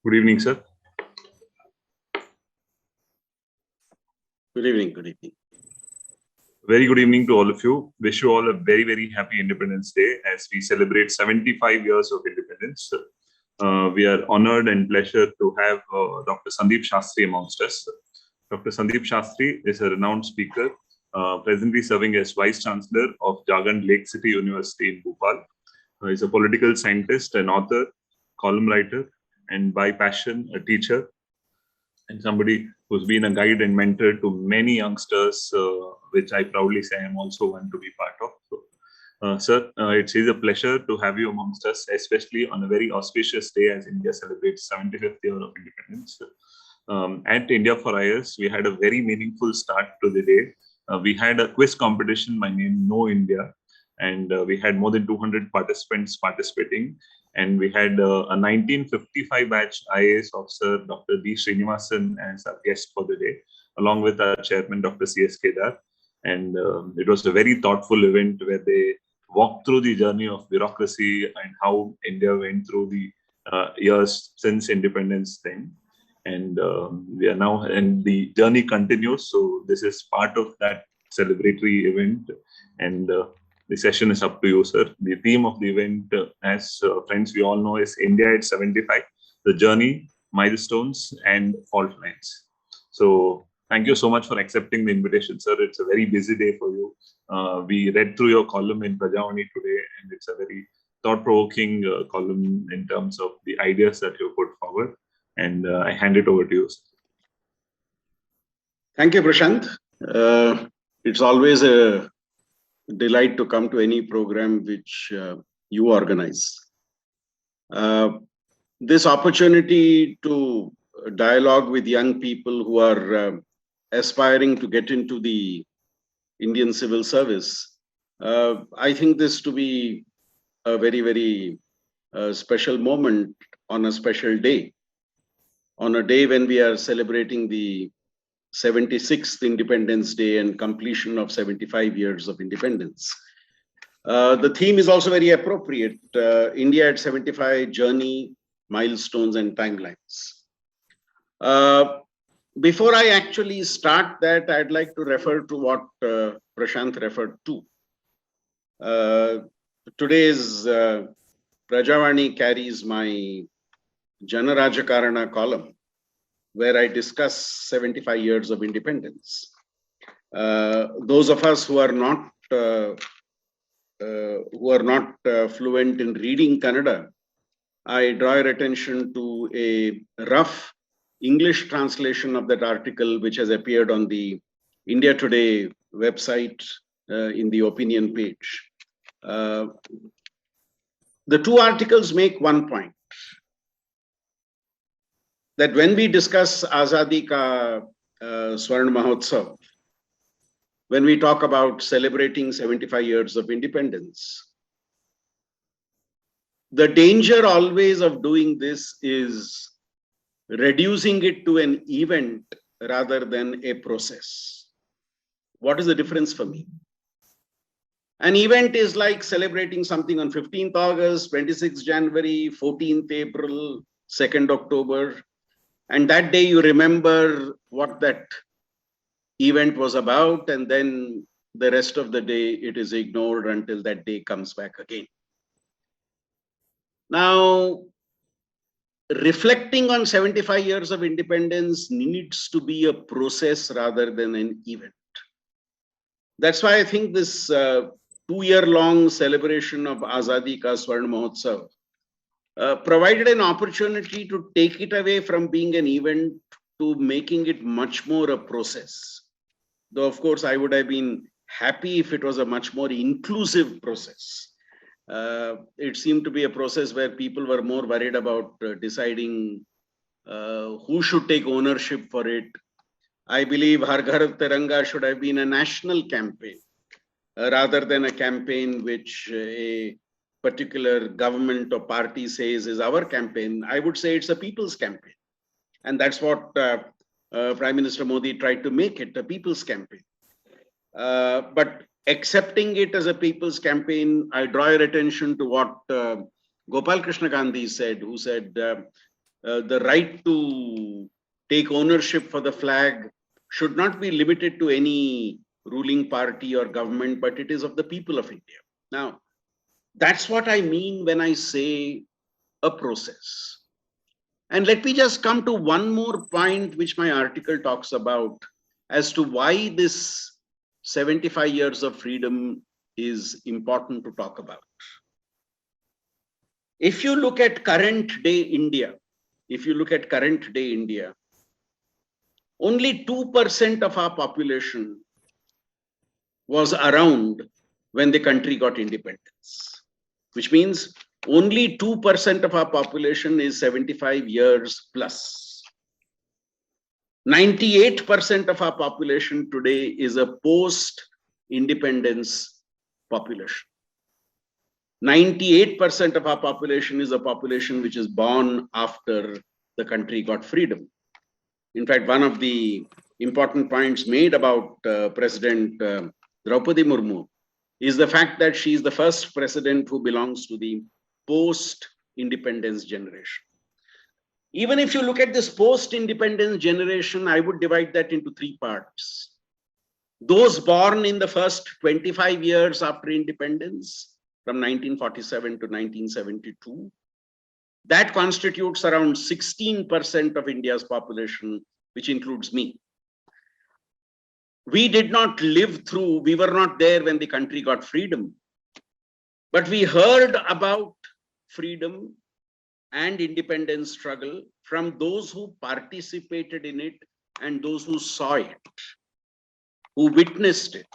Good evening, sir. Good evening. Good evening. Very good evening to all of you. Wish you all a very, very happy Independence Day as we celebrate 75 years of independence. We are honored and pleasure to have Dr. Sandeep Shastri amongst us. Dr. Sandeep Shastri is a renowned speaker, presently serving as Vice Chancellor of Jagran Lakecity University in Bhopal. He's a political scientist, an author, column writer, and by passion, a teacher, and somebody who's been a guide and mentor to many youngsters, which I proudly say I'm also one to be part of. So, sir, it is a pleasure to have you amongst us, especially on a very auspicious day as India celebrates 75th year of independence. At India for IS, we had a very meaningful start to the day. We had a quiz competition by name Know India, and we had more than 200 participants participating. And we had a 1955 batch IAS officer, Dr. D. Srinivasan, as our guest for the day, along with our chairman, Dr. C.S. Kedar. And it was a very thoughtful event where they walked through the journey of bureaucracy and how India went through the years since independence then. And we are now, and the journey continues. So this is part of that celebratory event. And the session is up to you, sir. The theme of the event, as friends we all know, is India at 75, the journey, milestones, and fault lines. So thank you so much for accepting the invitation, sir. It's a very busy day for you. We read through your column in Prajavani today, and it's a very thought-provoking column in terms of the ideas that you put forward. And I hand it over to you, sir. Thank you, Prashant. It's always a delight to come to any program which you organize. This opportunity to dialogue with young people who are aspiring to get into the Indian civil service, I think this to be a very, very special moment on a special day, on a day when we are celebrating the 76th Independence Day and completion of 75 years of independence. The theme is also very appropriate. India at 75, journey, milestones, and timelines. Before I actually start that, I'd like to refer to what Prashant referred to. Today's Prajavani carries my Jana Rajakarana column, where I discuss 75 years of independence. Those of us who are not fluent in reading Kannada, I draw your attention to a rough English translation of that article, which has appeared on the India Today website in the opinion page. The two articles make one point, that when we discuss azadikaamritmahotsav, when we talk about celebrating 75 years of independence, the danger always of doing this is reducing it to an event rather than a process. What is the difference for me? An event is like celebrating something on 15th August, 26th January, 14th April, 2nd October. And that day you remember what that event was about, and then the rest of the day it is ignored until that day comes back again. Now, reflecting on 75 years of independence needs to be a process rather than an event. That's why I think this 2-year-long celebration of Azadi Ka Swarna Mahotsav provided an opportunity to take it away from being an event to making it much more a process. Though, of course, I would have been happy if it was a much more inclusive process. It seemed to be a process where people were more worried about deciding who should take ownership for it. I believe Har Ghar Tiranga should have been a national campaign rather than a campaign which a particular government or party says is our campaign. I would say it's a people's campaign. And that's what Prime Minister Modi tried to make it, a people's campaign. But accepting it as a people's campaign, I draw your attention to what Gopal Krishna Gandhi said, who said, the right to take ownership for the flag should not be limited to any ruling party or government, but it is of the people of India. Now, that's what I mean when I say a process. And let me just come to one more point which my article talks about as to why this 75 years of freedom is important to talk about. If you look at current day India, only 2% of our population was around when the country got independence, which means only 2% of our population is 75 years plus. 98% of our population today is a post-independence population. 98% of our population is a population which is born after the country got freedom. In fact, one of the important points made about President Draupadi Murmu is the fact that she is the first president who belongs to the post-independence generation. Even if you look at this post-independence generation, I would divide that into three parts. Those born in the first 25 years after independence, from 1947 to 1972, that constitutes around 16% of India's population, which includes me. We did not live through, we were not there when the country got freedom, but we heard about freedom and independence struggle from those who participated in it and those who saw it, who witnessed it,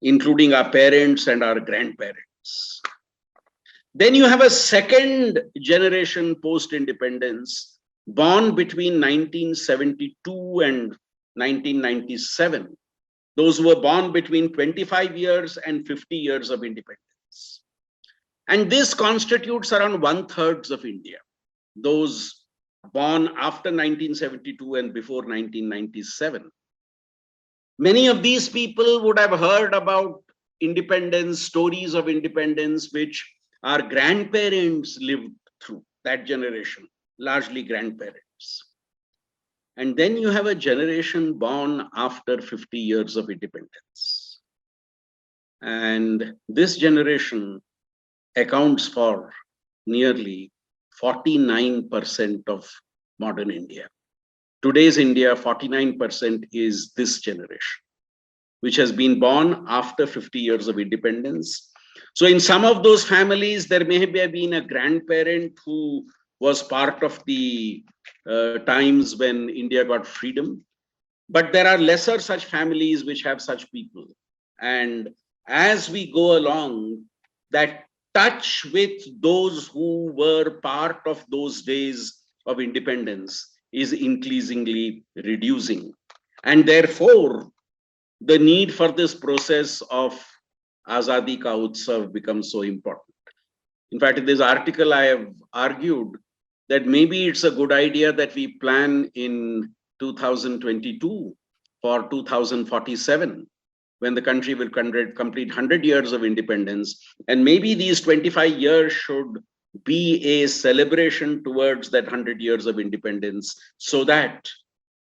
including our parents and our grandparents. Then you have a second generation post-independence born between 1972 and 1997. Those who were born between 25 years and 50 years of independence. And this constitutes around 1/3 of India. Those born after 1972 and before 1997. Many of these people would have heard about independence, stories of independence, which our grandparents lived through, that generation, largely grandparents. And then you have a generation born after 50 years of independence. And this generation accounts for nearly 49% of modern India. Today's India, 49% is this generation, which has been born after 50 years of independence. So in some of those families, there may have been a grandparent who was part of the times when India got freedom. But there are lesser such families which have such people. And as we go along, that touch with those who were part of those days of independence is increasingly reducing. And therefore, the need for this process of azadikaamritmahotsav becomes so important. In fact, in this article, I have argued that maybe it's a good idea that we plan in 2022 for 2047, when the country will complete 100 years of independence. And maybe these 25 years should be a celebration towards that 100 years of independence, so that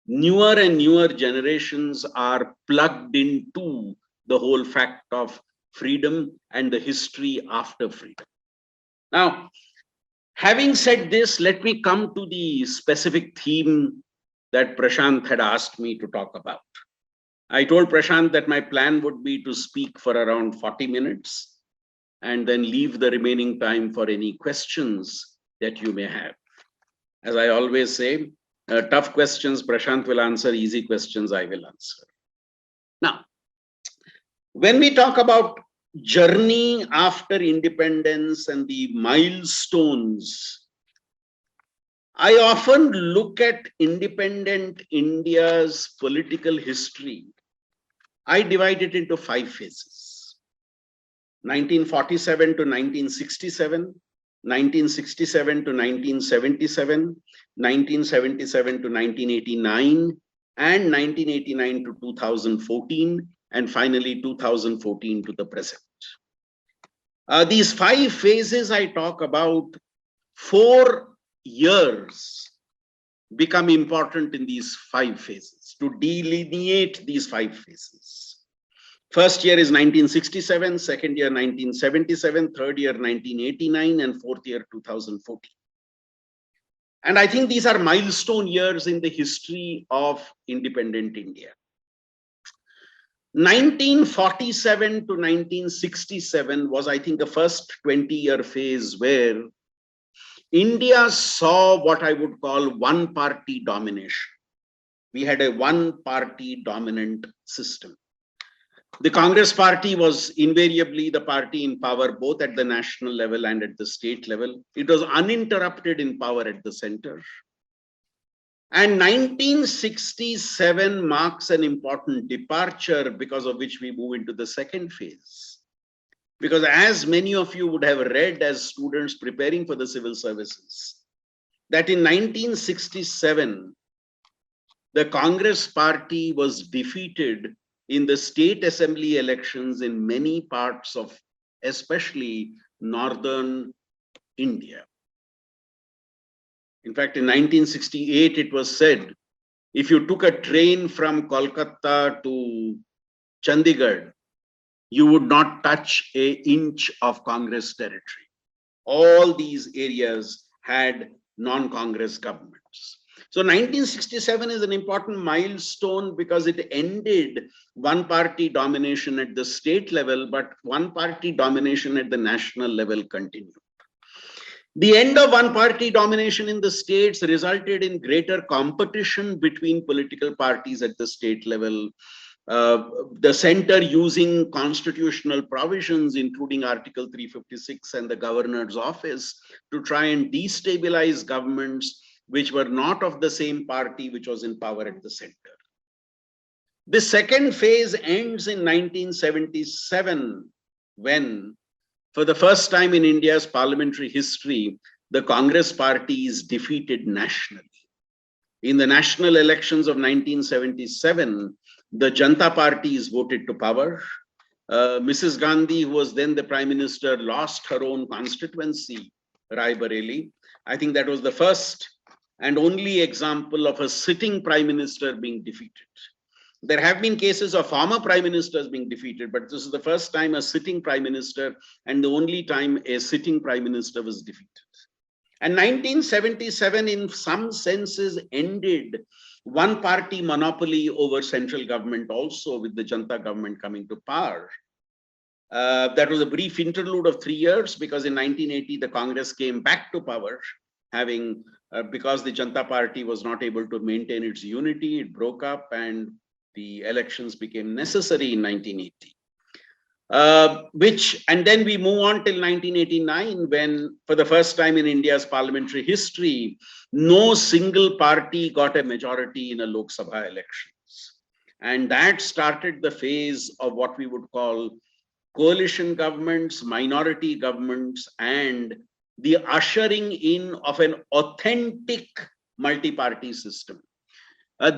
newer and newer generations are plugged into the whole fact of freedom and the history after freedom. Now, having said this, let me come to the specific theme that Prashant had asked me to talk about. I told Prashant that my plan would be to speak for around 40 minutes and then leave the remaining time for any questions that you may have. As I always say, tough questions Prashant will answer, easy questions I will answer. Now, when we talk about journey after independence and the milestones, I often look at independent India's political history. I divide it into 5 phases: 1947 to 1967, 1967 to 1977, 1977 to 1989, and 1989 to 2014, and finally 2014 to the present. These 5 phases I talk about, 4 years become important in these 5 phases, to delineate these 5 phases. First year is 1967, second year 1977, third year 1989, and fourth year 2014. And I think these are milestone years in the history of independent India. 1947 to 1967 was, I think, the first 20-year phase where India saw what I would call one-party domination. We had a one-party dominant system. The Congress party was invariably the party in power both at the national level and at the state level. It was uninterrupted in power at the center. And 1967 marks an important departure, because of which we move into the second phase. Because as many of you would have read as students preparing for the civil services, that in 1967, the Congress party was defeated in the state assembly elections in many parts of especially northern India. In fact, in 1968, it was said, if you took a train from Kolkata to Chandigarh, you would not touch an inch of Congress territory. All these areas had non-Congress governments. So 1967 is an important milestone because it ended one-party domination at the state level, but one-party domination at the national level continued. The end of one-party domination in the states resulted in greater competition between political parties at the state level. The center using constitutional provisions, including Article 356 and the governor's office, to try and destabilize governments which were not of the same party which was in power at the center. The second phase ends in 1977, when, for the first time in India's parliamentary history, the Congress party is defeated nationally. In the national elections of 1977, the Janata Party is voted to power. Mrs. Gandhi, who was then the Prime Minister, lost her own constituency, Rai Bareli. I think that was the first and only example of a sitting Prime Minister being defeated. There have been cases of former Prime Ministers being defeated, but this is the first time a sitting Prime Minister and the only time a sitting Prime Minister was defeated. And 1977, in some senses, ended one-party monopoly over central government also, with the Janata government coming to power. That was a brief interlude of 3 years, because in 1980, the Congress came back to power, having, because the Janata Party was not able to maintain its unity, it broke up and the elections became necessary in 1980. And then we move on till 1989, when for the first time in India's parliamentary history, no single party got a majority in a Lok Sabha elections. And that started the phase of what we would call coalition governments, minority governments, and the ushering in of an authentic multi-party system.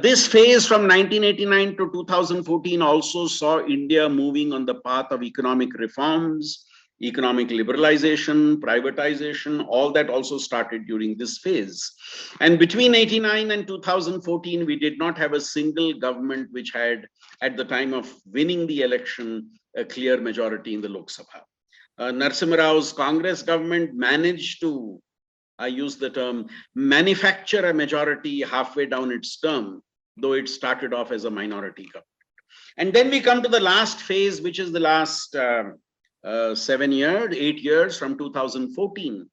This phase from 1989 to 2014 also saw India moving on the path of economic reforms, economic liberalization, privatization. All that also started during this phase. And between 89 and 2014, we did not have a single government which had, at the time of winning the election, a clear majority in the Lok Sabha. Narasimha Rao's Congress government managed to, I use the term, manufacture a majority halfway down its term, though it started off as a minority government. And then we come to the last phase, which is the last 8 years from 2014,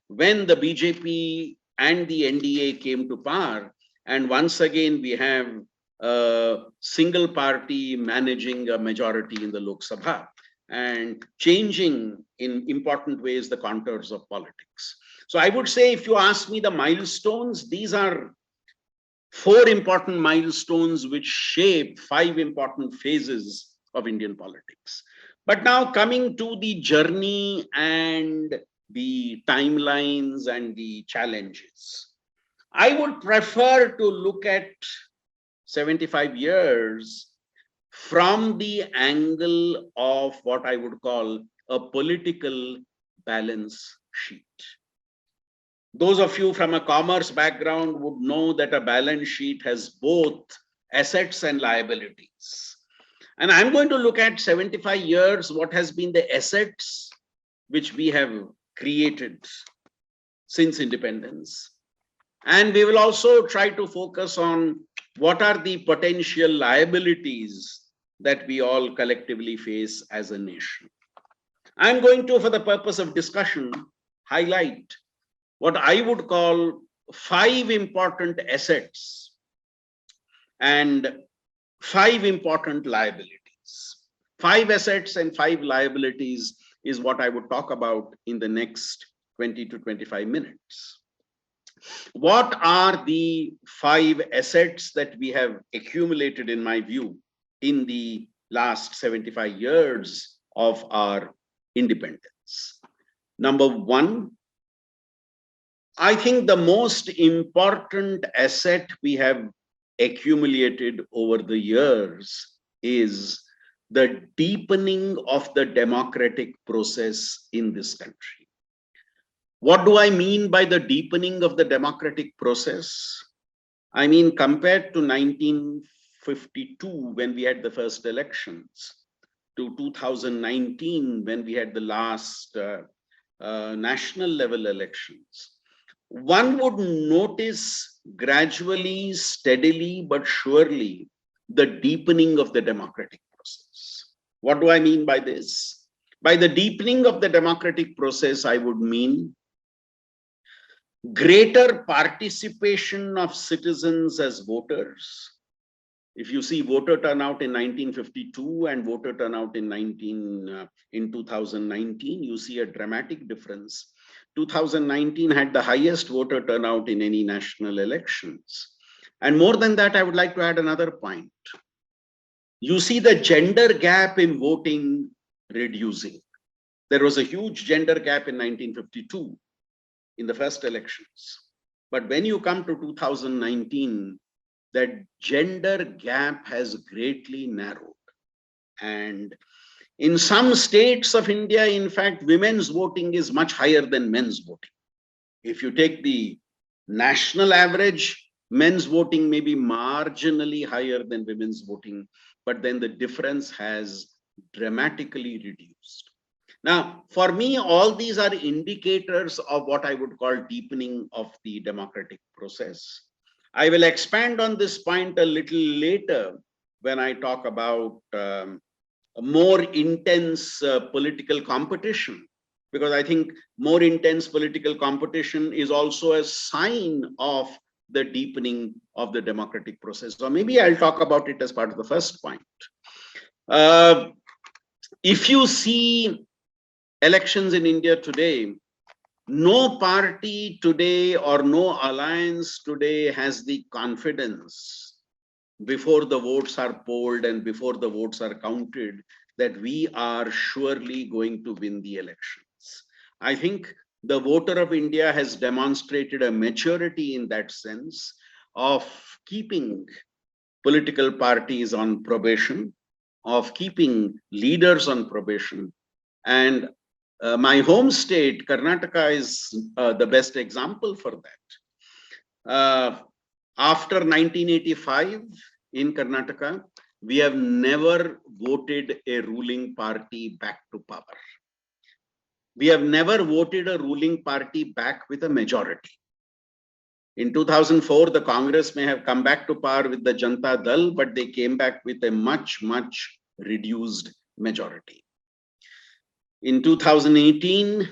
when the BJP and the NDA came to power. And once again, we have a single party managing a majority in the Lok Sabha and changing in important ways the contours of politics. So I would say, if you ask me the milestones, these are 4 important milestones which shape 5 important phases of Indian politics. But now coming to the journey and the timelines and the challenges, I would prefer to look at 75 years from the angle of what I would call a political balance sheet. Those of you from a commerce background would know that a balance sheet has both assets and liabilities. And I'm going to look at 75 years, what has been the assets which we have created since independence. And we will also try to focus on what are the potential liabilities that we all collectively face as a nation. I'm going to, for the purpose of discussion, highlight what I would call 5 important assets and 5 important liabilities. 5 assets and 5 liabilities is what I would talk about in the next 20 to 25 minutes. What are the 5 assets that we have accumulated, in my view, in the last 75 years of our independence? Number 1, I think the most important asset we have accumulated over the years is the deepening of the democratic process in this country. What do I mean by the deepening of the democratic process? I mean, compared to 1952, when we had the first elections, to 2019, when we had the last national level elections, one would notice gradually, steadily, but surely the deepening of the democratic process. What do I mean by this? By the deepening of the democratic process, I would mean greater participation of citizens as voters. If you see voter turnout in 1952 and voter turnout in 2019, you see a dramatic difference. 2019 had the highest voter turnout in any national elections. And more than that, I would like to add another point. You see the gender gap in voting reducing. There was a huge gender gap in 1952 in the first elections. But when you come to 2019, that gender gap has greatly narrowed. And in some states of India, in fact, women's voting is much higher than men's voting. If you take the national average, men's voting may be marginally higher than women's voting, but then the difference has dramatically reduced. Now, for me, all these are indicators of what I would call deepening of the democratic process. I will expand on this point a little later when I talk about a more intense political competition, because I think more intense political competition is also a sign of the deepening of the democratic process. So maybe I'll talk about it as part of the first point. If you see elections in India today, no party today or no alliance today has the confidence before the votes are polled and before the votes are counted that we are surely going to win the elections. I think the voter of India has demonstrated a maturity in that sense of keeping political parties on probation, of keeping leaders on probation. And my home state, Karnataka, is the best example for that. After 1985 in Karnataka, we have never voted a ruling party back to power. We have never voted a ruling party back with a majority. In 2004, the Congress may have come back to power with the Janata Dal, but they came back with a much, much reduced majority. In 2018,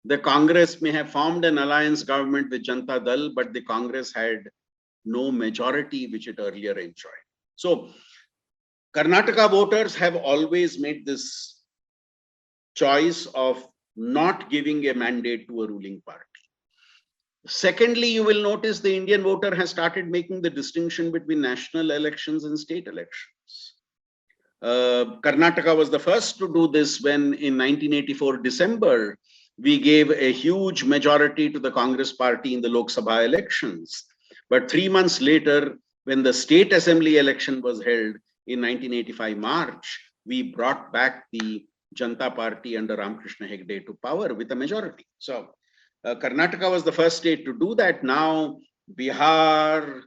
the Congress may have formed an alliance government with Janata Dal, but the Congress had no majority which it earlier enjoyed. So Karnataka voters have always made this choice of not giving a mandate to a ruling party. Secondly, you will notice the Indian voter has started making the distinction between national elections and state elections. Karnataka was the first to do this when in 1984 December, we gave a huge majority to the Congress party in the Lok Sabha elections. But 3 months later, when the state assembly election was held in 1985 March, we brought back the Janata Party under Ramakrishna Hegde to power with a majority. So Karnataka was the first state to do that. Now, Bihar,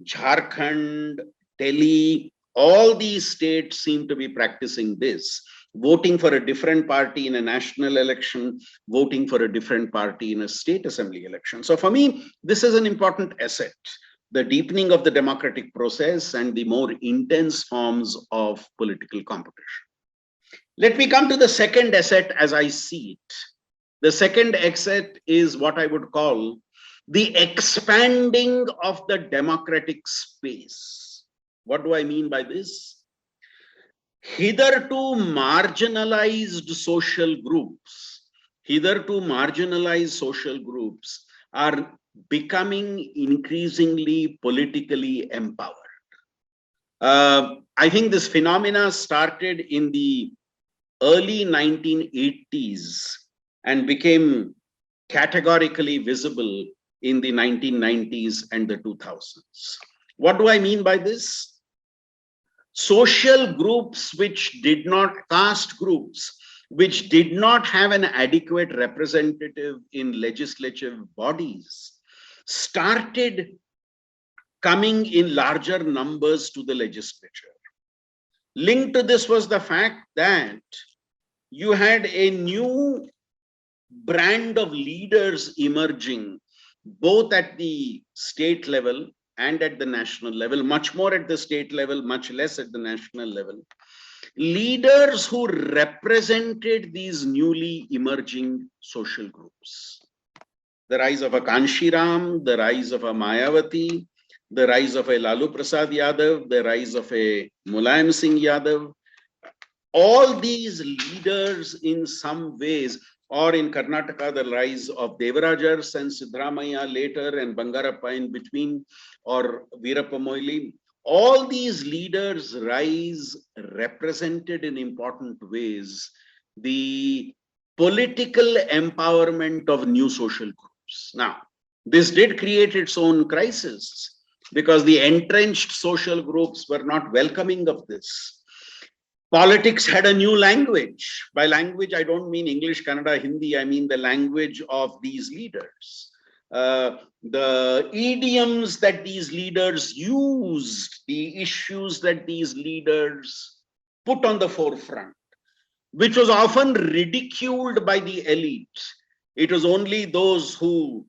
Jharkhand, Delhi, all these states seem to be practicing this. Voting for a different party in a national election, voting for a different party in a state assembly election. So for me, this is an important asset, the deepening of the democratic process and the more intense forms of political competition. Let me come to the second asset as I see it. The second asset is what I would call the expanding of the democratic space. What do I mean by this? Hitherto marginalized social groups are becoming increasingly politically empowered. I think this phenomena started in the early 1980s and became categorically visible in the 1990s and the 2000s. What do I mean by this? Social groups caste groups, which did not have an adequate representative in legislative bodies, started coming in larger numbers to the legislature. Linked to this was the fact that you had a new brand of leaders emerging, both at the state level and at the national level, much more at the state level, much less at the national level. Leaders who represented these newly emerging social groups. The rise of a Kanshiram, the rise of a Mayawati, the rise of a Lalu Prasad Yadav, the rise of a Mulayam Singh Yadav. All these leaders in some ways, or in Karnataka, the rise of Devarajars and Siddaramaiah later and Bangarappa in between, or Veerappa Moily, all these leaders' rise represented in important ways the political empowerment of new social groups. Now, this did create its own crisis because the entrenched social groups were not welcoming of this. Politics had a new language. By language, I don't mean English, Kannada, Hindi. I mean the language of these leaders. The idioms that these leaders used, the issues that these leaders put on the forefront, which was often ridiculed by the elite. It was only those who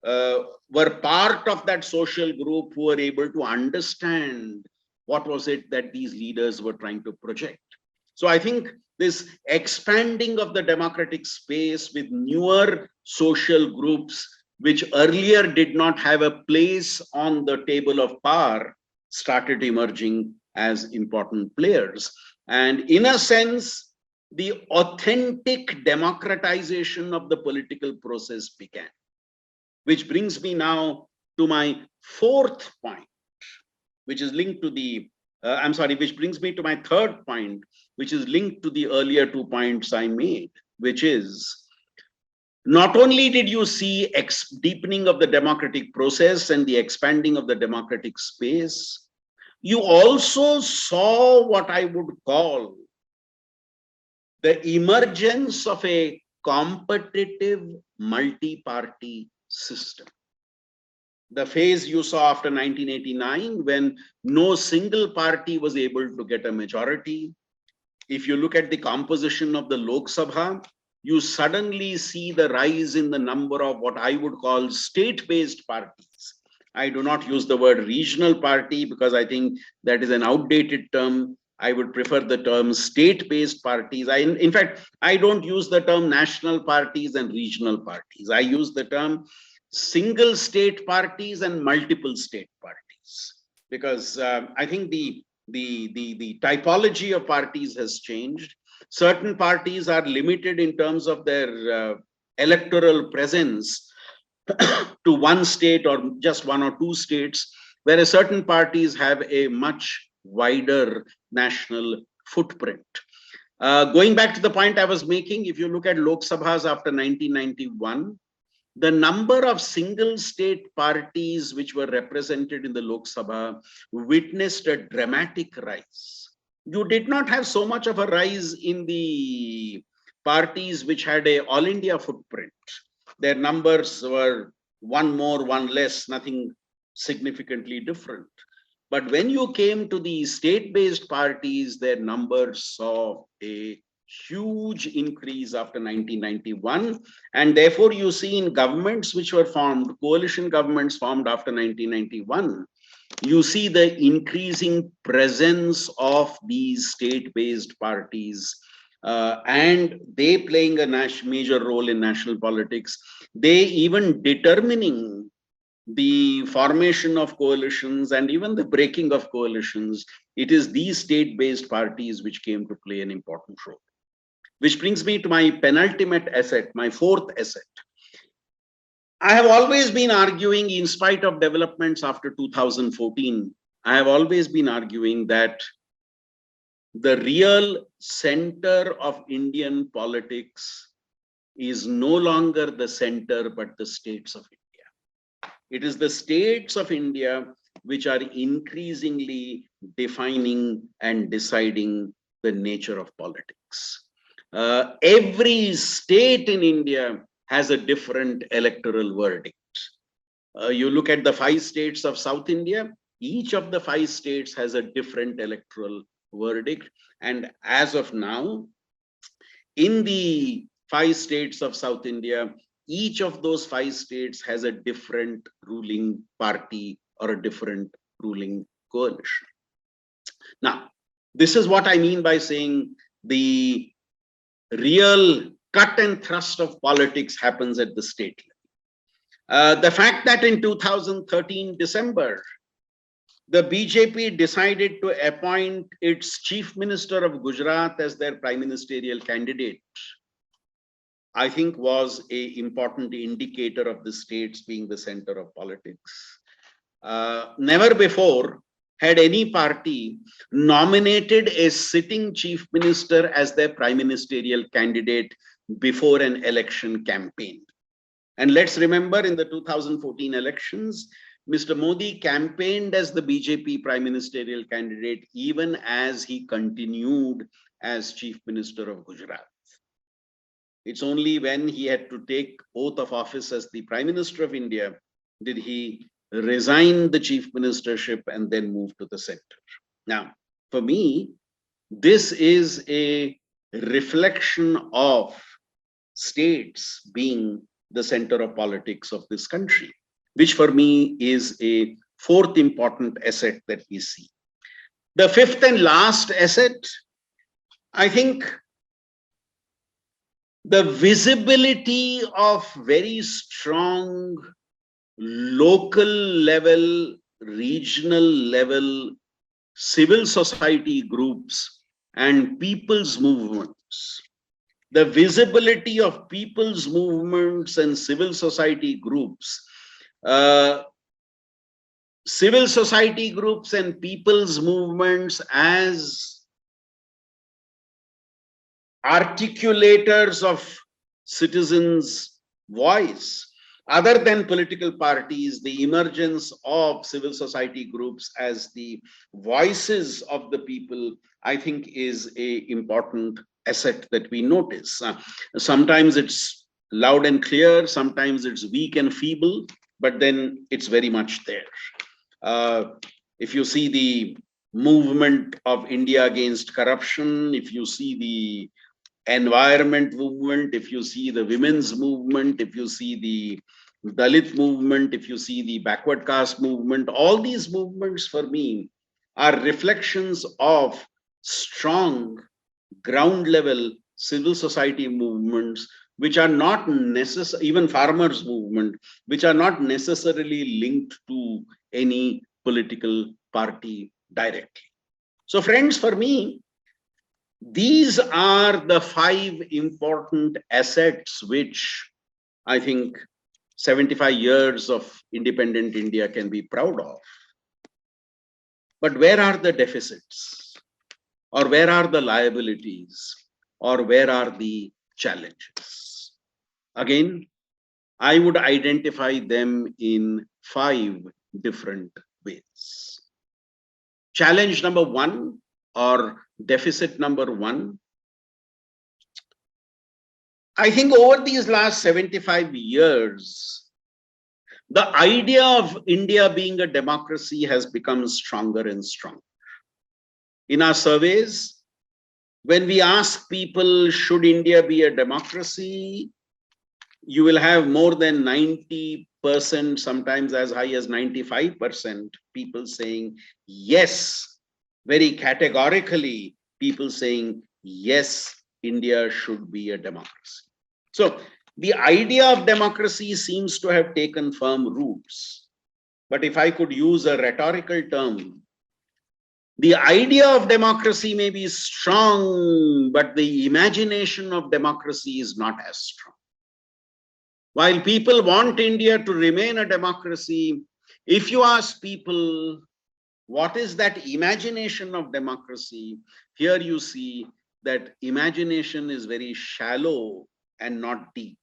were part of that social group who were able to understand what was it that these leaders were trying to project. So I think this expanding of the democratic space with newer social groups, which earlier did not have a place on the table of power, started emerging as important players. And in a sense, the authentic democratization of the political process began. Which brings me now to my fourth point, which is linked to the, which brings me to my third point, which is linked to the earlier 2 points I made, which is not only did you see deepening of the democratic process and the expanding of the democratic space, you also saw what I would call the emergence of a competitive multi-party system. The phase you saw after 1989, when no single party was able to get a majority. If you look at the composition of the Lok Sabha, you suddenly see the rise in the number of what I would call state-based parties. I do not use the word regional party because I think that is an outdated term. I would prefer the term state-based parties. In fact, I don't use the term national parties and regional parties. I use the term single state parties and multiple state parties, because I think the typology of parties has changed. Certain parties are limited in terms of their electoral presence to one state or just one or two states, whereas certain parties have a much wider national footprint. Going back to the point I was making, if you look at Lok Sabhas after 1991, the number of single state parties which were represented in the Lok Sabha witnessed a dramatic rise. You did not have so much of a rise in the parties which had a all India footprint. Their numbers were one more, one less, nothing significantly different. But when you came to the state-based parties, their numbers saw a huge increase after 1991. And therefore, you see in governments which were formed, coalition governments formed after 1991, you see the increasing presence of these state-based parties, and they playing a major role in national politics. They even determining the formation of coalitions and even the breaking of coalitions. It is these state-based parties which came to play an important role. Which brings me to my penultimate asset, my fourth asset. I have always been arguing, in spite of developments after 2014, I have always been arguing that the real center of Indian politics is no longer the center, but the states of India. It is the states of India which are increasingly defining and deciding the nature of politics. Every state in India has a different electoral verdict. You look at the 5 states of South India, each of the 5 states has a different electoral verdict. And as of now, in the 5 states of South India, each of those 5 states has a different ruling party or a different ruling coalition. Now, this is what I mean by saying the real cut and thrust of politics happens at the state level. The fact that in 2013 December, the BJP decided to appoint its chief minister of Gujarat as their prime ministerial candidate, I think was an important indicator of the states being the center of politics. Never before had any party nominated a sitting chief minister as their prime ministerial candidate before an election campaign. And let's remember, in the 2014 elections, Mr. Modi campaigned as the BJP prime ministerial candidate even as he continued as chief minister of Gujarat. It's only when he had to take oath of office as the prime minister of India did he resign the chief ministership and then move to the center. Now, for me, this is a reflection of states being the center of politics of this country, which for me is a fourth important asset that we see. The fifth and last asset, I think, the visibility of very strong local level, regional level, civil society groups and people's movements. The visibility of people's movements and civil society groups. Civil society groups and people's movements as articulators of citizens' voice. Other than political parties, the emergence of civil society groups as the voices of the people, I think, is an important asset that we notice. Sometimes it's loud and clear, sometimes it's weak and feeble, but then it's very much there. If you see the movement of India against corruption, if you see the environment movement, if you see the women's movement, if you see the Dalit movement, if you see the backward caste movement, all these movements for me are reflections of strong ground level civil society movements, which are not necessarily, even farmers movement, which are not necessarily linked to any political party directly. So friends, for me, these are the 5 important assets which I think 75 years of independent India can be proud of. But where are the deficits? Or where are the liabilities? Or where are the challenges? Again, I would identify them in 5 different ways. Challenge number 1, or deficit number 1, I think over these last 75 years, the idea of India being a democracy has become stronger and stronger. In our surveys, when we ask people, should India be a democracy, you will have more than 90%, sometimes as high as 95% people saying yes, very categorically, people saying yes, India should be a democracy. So the idea of democracy seems to have taken firm roots. But if I could use a rhetorical term, the idea of democracy may be strong, but the imagination of democracy is not as strong. While people want India to remain a democracy, if you ask people, what is that imagination of democracy? Here you see that imagination is very shallow and not deep.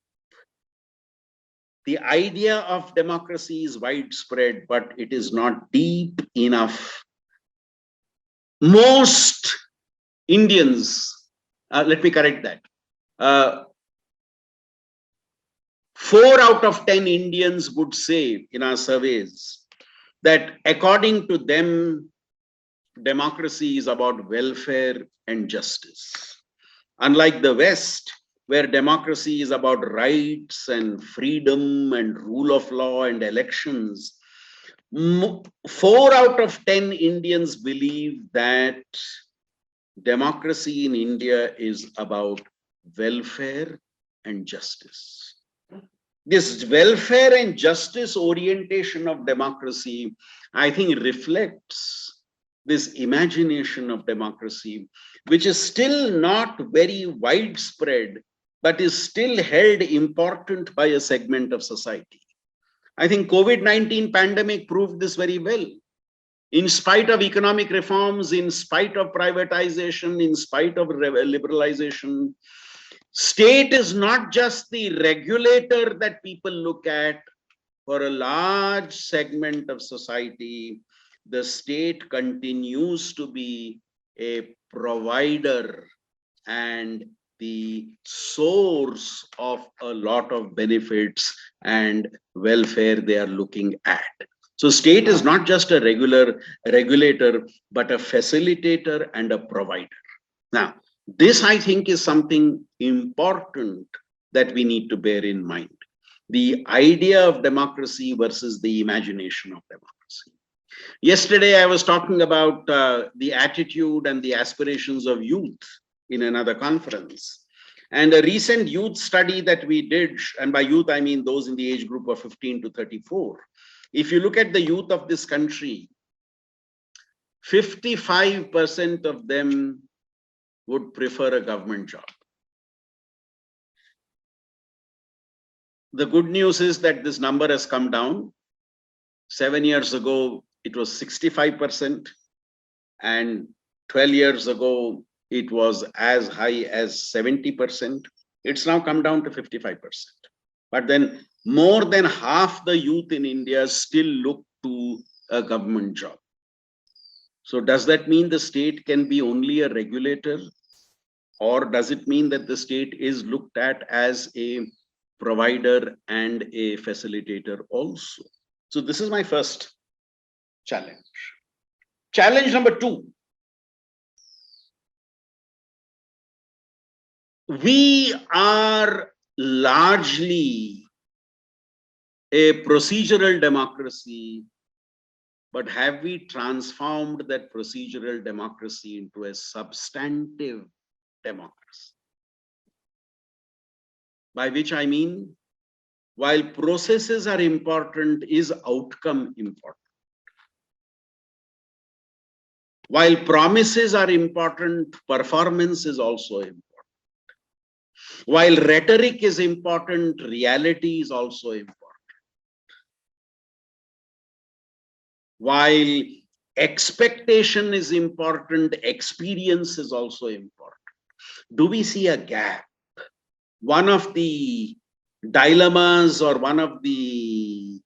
The idea of democracy is widespread, but it is not deep enough. Most Indians, let me correct that. 4 out of 10 Indians would say in our surveys that according to them, democracy is about welfare and justice. Unlike the West, where democracy is about rights and freedom and rule of law and elections, 4 out of 10 Indians believe that democracy in India is about welfare and justice. This welfare and justice orientation of democracy, I think, reflects this imagination of democracy, which is still not very widespread, but is still held important by a segment of society. I think COVID-19 pandemic proved this very well. In spite of economic reforms, in spite of privatization, in spite of liberalization, state is not just the regulator that people look at. For a large segment of society, the state continues to be a provider and the source of a lot of benefits and welfare they are looking at. So state is not just a regular regulator, but a facilitator and a provider. Now, this I think is something important that we need to bear in mind. The idea of democracy versus the imagination of democracy. Yesterday, I was talking about the attitude and the aspirations of youth in another conference. And a recent youth study that we did, and by youth, I mean those in the age group of 15 to 34. If you look at the youth of this country, 55% of them would prefer a government job. The good news is that this number has come down. 7 years ago, it was 65%, and 12 years ago, it was as high as 70%. It's now come down to 55%. But then more than half the youth in India still look to a government job. So does that mean the state can be only a regulator? Or does it mean that the state is looked at as a provider and a facilitator also? So this is my first challenge. Challenge number 2. We are largely a procedural democracy, but have we transformed that procedural democracy into a substantive democracy? By which I mean, while processes are important, is outcome important? While promises are important, performance is also important. While rhetoric is important, reality is also important. While expectation is important, experience is also important. Do we see a gap? One of the dilemmas or one of the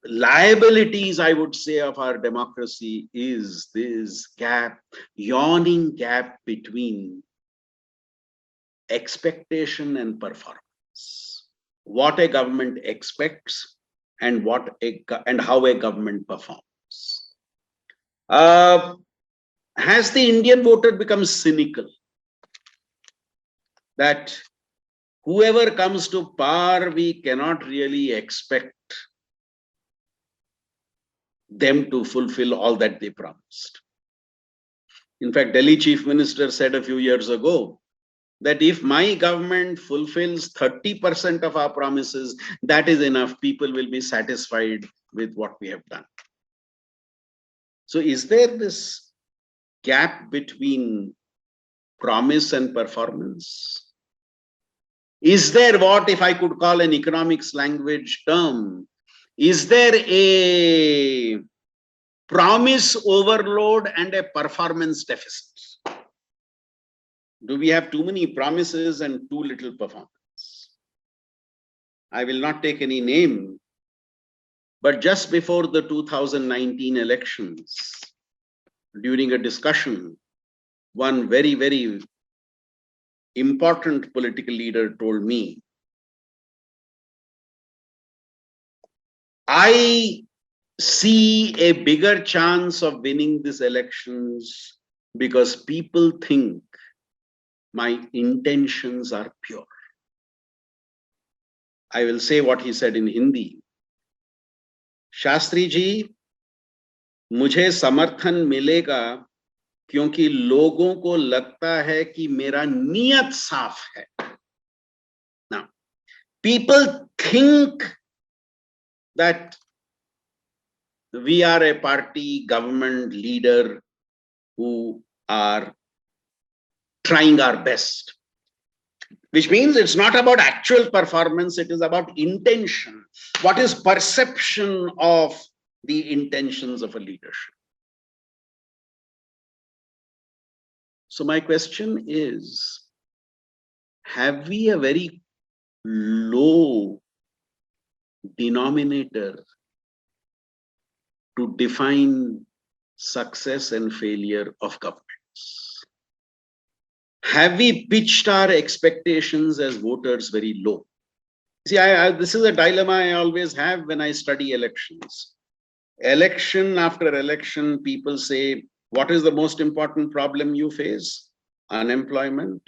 liabilities, I would say, of our democracy is this gap, yawning gap between expectation and performance. What a government expects and how a government performs. Has the Indian voter become cynical that whoever comes to power, we cannot really expect them to fulfill all that they promised? In fact, Delhi Chief Minister said a few years ago that if my government fulfills 30% of our promises, that is enough. People will be satisfied with what we have done. So is there this gap between promise and performance? Is there what, if I could call an economics language term, is there a promise overload and a performance deficit? Do we have too many promises and too little performance? I will not take any name, but just before the 2019 elections, during a discussion, one very, very important political leader told me, I see a bigger chance of winning these elections because people think my intentions are pure. I will say what he said in Hindi. Shastri ji, मुझे समर्थन मिलेगा क्योंकि लोगों को लगता है कि मेरा नियत साफ है. Now, people think that we are a party government leader who are trying our best, which means it's not about actual performance, it is about intention. What is perception of the intentions of a leadership? So my question is, have we a very low denominator to define success and failure of governments? Have we pitched our expectations as voters very low? See, this is a dilemma I always have when I study elections. Election after election, people say, what is the most important problem you face? Unemployment,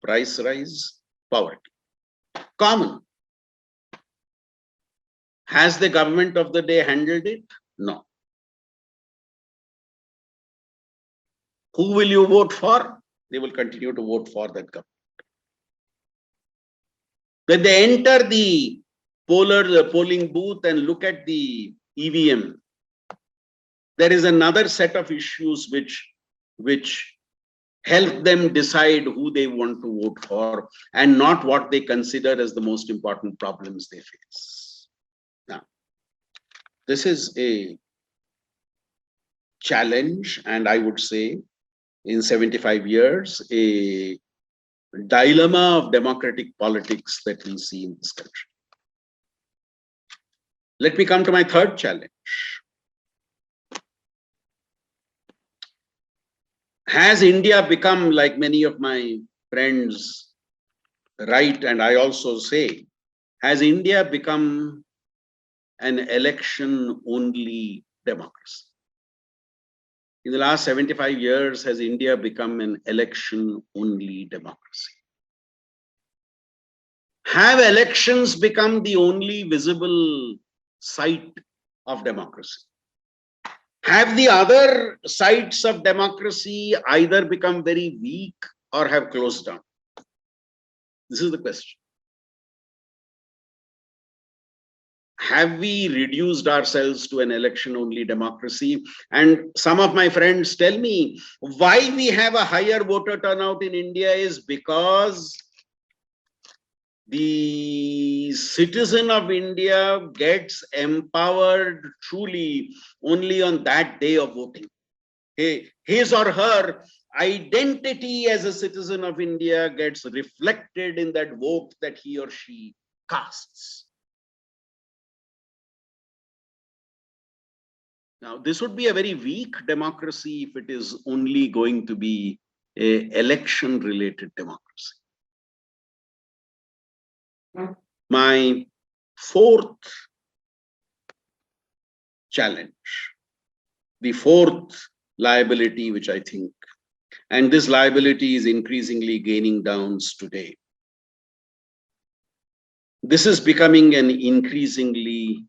price rise, poverty. Common. Has the government of the day handled it? No. Who will you vote for? They will continue to vote for that government. When they enter the polling booth and look at the EVM, there is another set of issues which help them decide who they want to vote for and not what they consider as the most important problems they face. Now, this is a challenge, and I would say in 75 years, a dilemma of democratic politics that we see in this country. Let me come to my third challenge. Has India become, like many of my friends write, and I also say, has India become an election-only democracy? In the last 75 years, has India become an election-only democracy? Have elections become the only visible site of democracy? Have the other sites of democracy either become very weak or have closed down? This is the question. Have we reduced ourselves to an election-only democracy? And some of my friends tell me why we have a higher voter turnout in India is because the citizen of India gets empowered truly only on that day of voting. His or her identity as a citizen of India gets reflected in that vote that he or she casts. Now, this would be a very weak democracy if it is only going to be an election-related democracy. My fourth challenge, the fourth liability, which I think, and this liability is increasingly gaining downs today. This is becoming an increasingly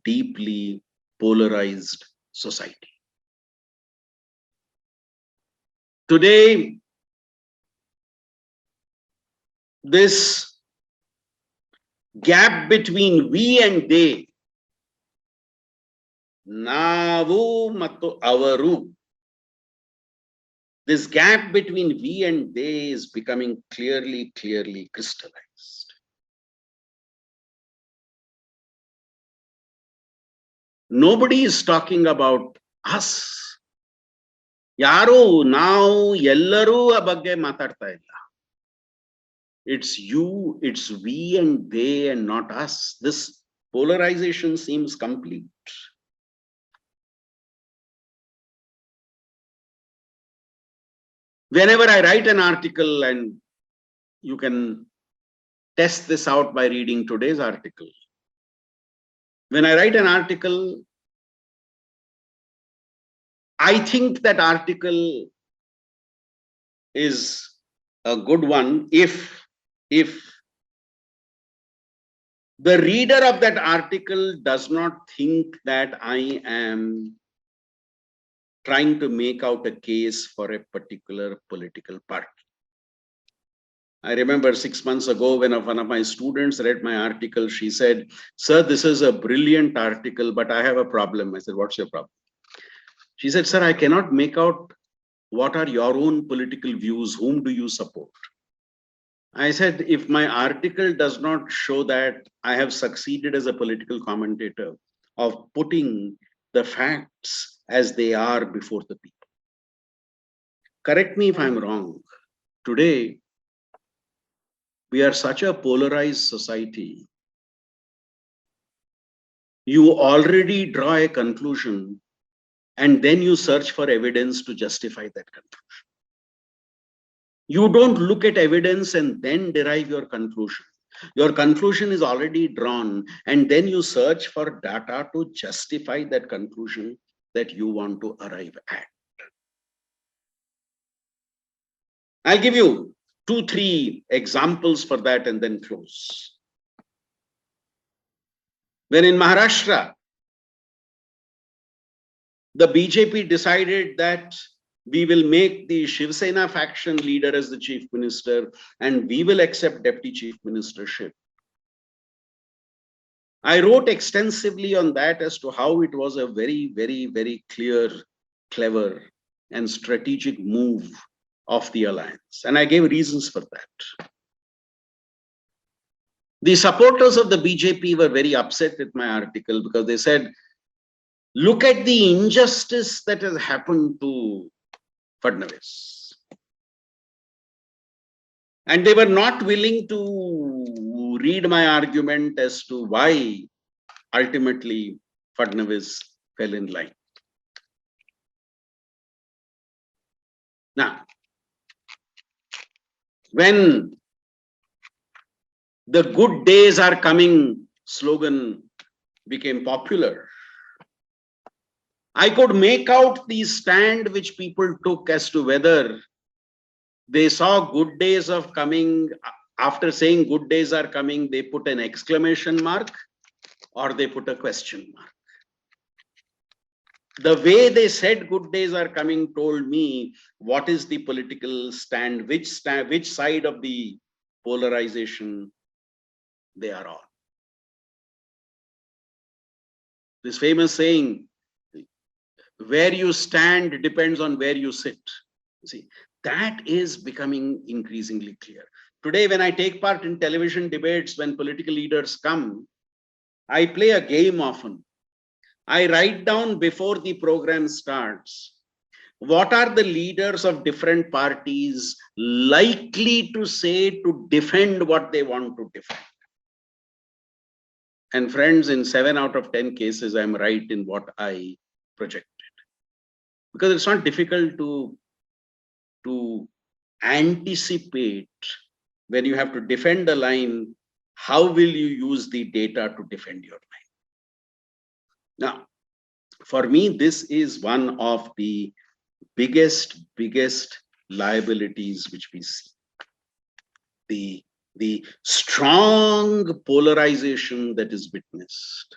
deeply polarized society. Today, this gap between we and they, navu mattu avaru, this gap between we and they is becoming clearly crystallized. Nobody is talking about us. Yaru now yellaru a bagge matarta illa. It's you, it's we and they and not us. This polarization seems complete. Whenever I write an article, and you can test this out by reading today's article. When I write an article, I think that article is a good one if the reader of that article does not think that I am trying to make out a case for a particular political party. I remember 6 months ago when one of my students read my article, she said, "Sir, this is a brilliant article, but I have a problem." I said, "What's your problem?" She said, "Sir, I cannot make out what are your own political views, whom do you support?" I said, if my article does not show that I have succeeded as a political commentator of putting the facts as they are before the people. Correct me if I'm wrong. Today, we are such a polarized society. You already draw a conclusion and then you search for evidence to justify that conclusion. You don't look at evidence and then derive your conclusion. Your conclusion is already drawn, and then you search for data to justify that conclusion that you want to arrive at. I'll give you 2-3 examples for that and then close. When in Maharashtra, the BJP decided that we will make the Shiv Sena faction leader as the chief minister and we will accept deputy chief ministership. I wrote extensively on that as to how it was a very clear, clever and strategic move of the alliance. And I gave reasons for that. The supporters of the BJP were very upset with my article because they said, look at the injustice that has happened to Fadnavis. And they were not willing to read my argument as to why ultimately Fadnavis fell in line. Now, when the good days are coming slogan became popular, I could make out the stand which people took as to whether they saw good days of coming. After saying good days are coming, they put an exclamation mark or they put a question mark. The way they said good days are coming told me what is the political stand, which side of the polarization they are on. This famous saying, where you stand depends on where you sit. See, that is becoming increasingly clear. Today, when I take part in television debates, when political leaders come, I play a game often. I write down before the program starts, what are the leaders of different parties likely to say to defend what they want to defend? And friends, in 7 out of 10 cases, I'm right in what I projected. Because it's not difficult to anticipate when you have to defend a line how will you use the data to defend your line? Now, for me, this is one of the biggest liabilities which we see. The strong polarization that is witnessed.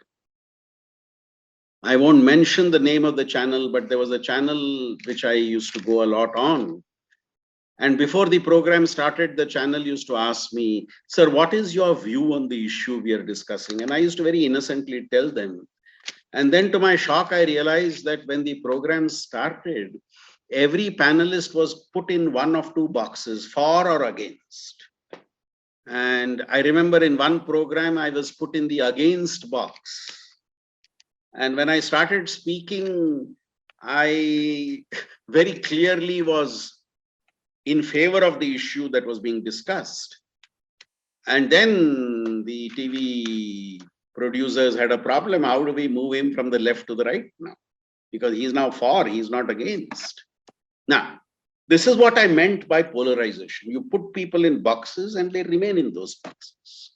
I won't mention the name of the channel, but there was a channel which I used to go a lot on. And before the program started, the channel used to ask me, sir, what is your view on the issue we are discussing? And I used to very innocently tell them. And then to my shock, I realized that when the program started, every panelist was put in one of two boxes, for or against. And I remember in one program, I was put in the against box. And when I started speaking, I very clearly was in favor of the issue that was being discussed. And then the TV producers had a problem. How do we move him from the left to the right now? Because he's now for, he's not against. Now, this is what I meant by polarization. You put people in boxes and they remain in those boxes.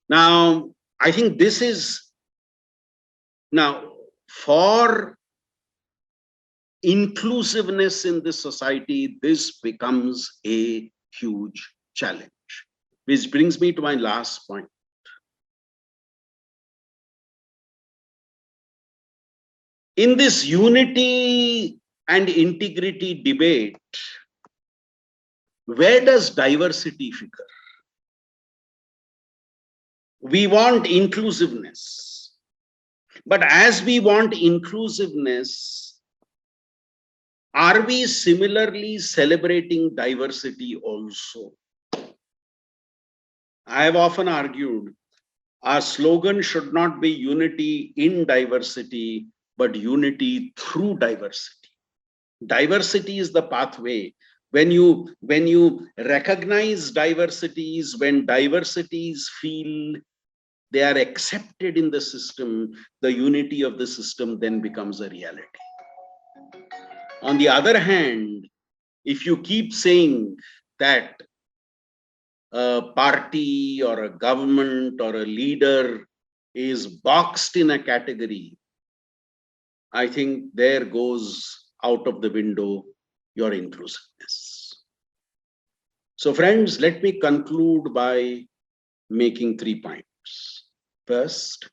Now, I think this is, now, for inclusiveness in this society, this becomes a huge challenge. Which brings me to my last point. In this unity and integrity debate, where does diversity figure? We want inclusiveness. But as we want inclusiveness, are we similarly celebrating diversity also? I have often argued our slogan should not be unity in diversity, but unity through diversity. Diversity is the pathway. When you recognize diversities, when diversities feel they are accepted in the system, the unity of the system then becomes a reality. On the other hand, if you keep saying that a party or a government or a leader is boxed in a category, I think there goes out of the window your inclusiveness. So friends, let me conclude by making 3 points. First,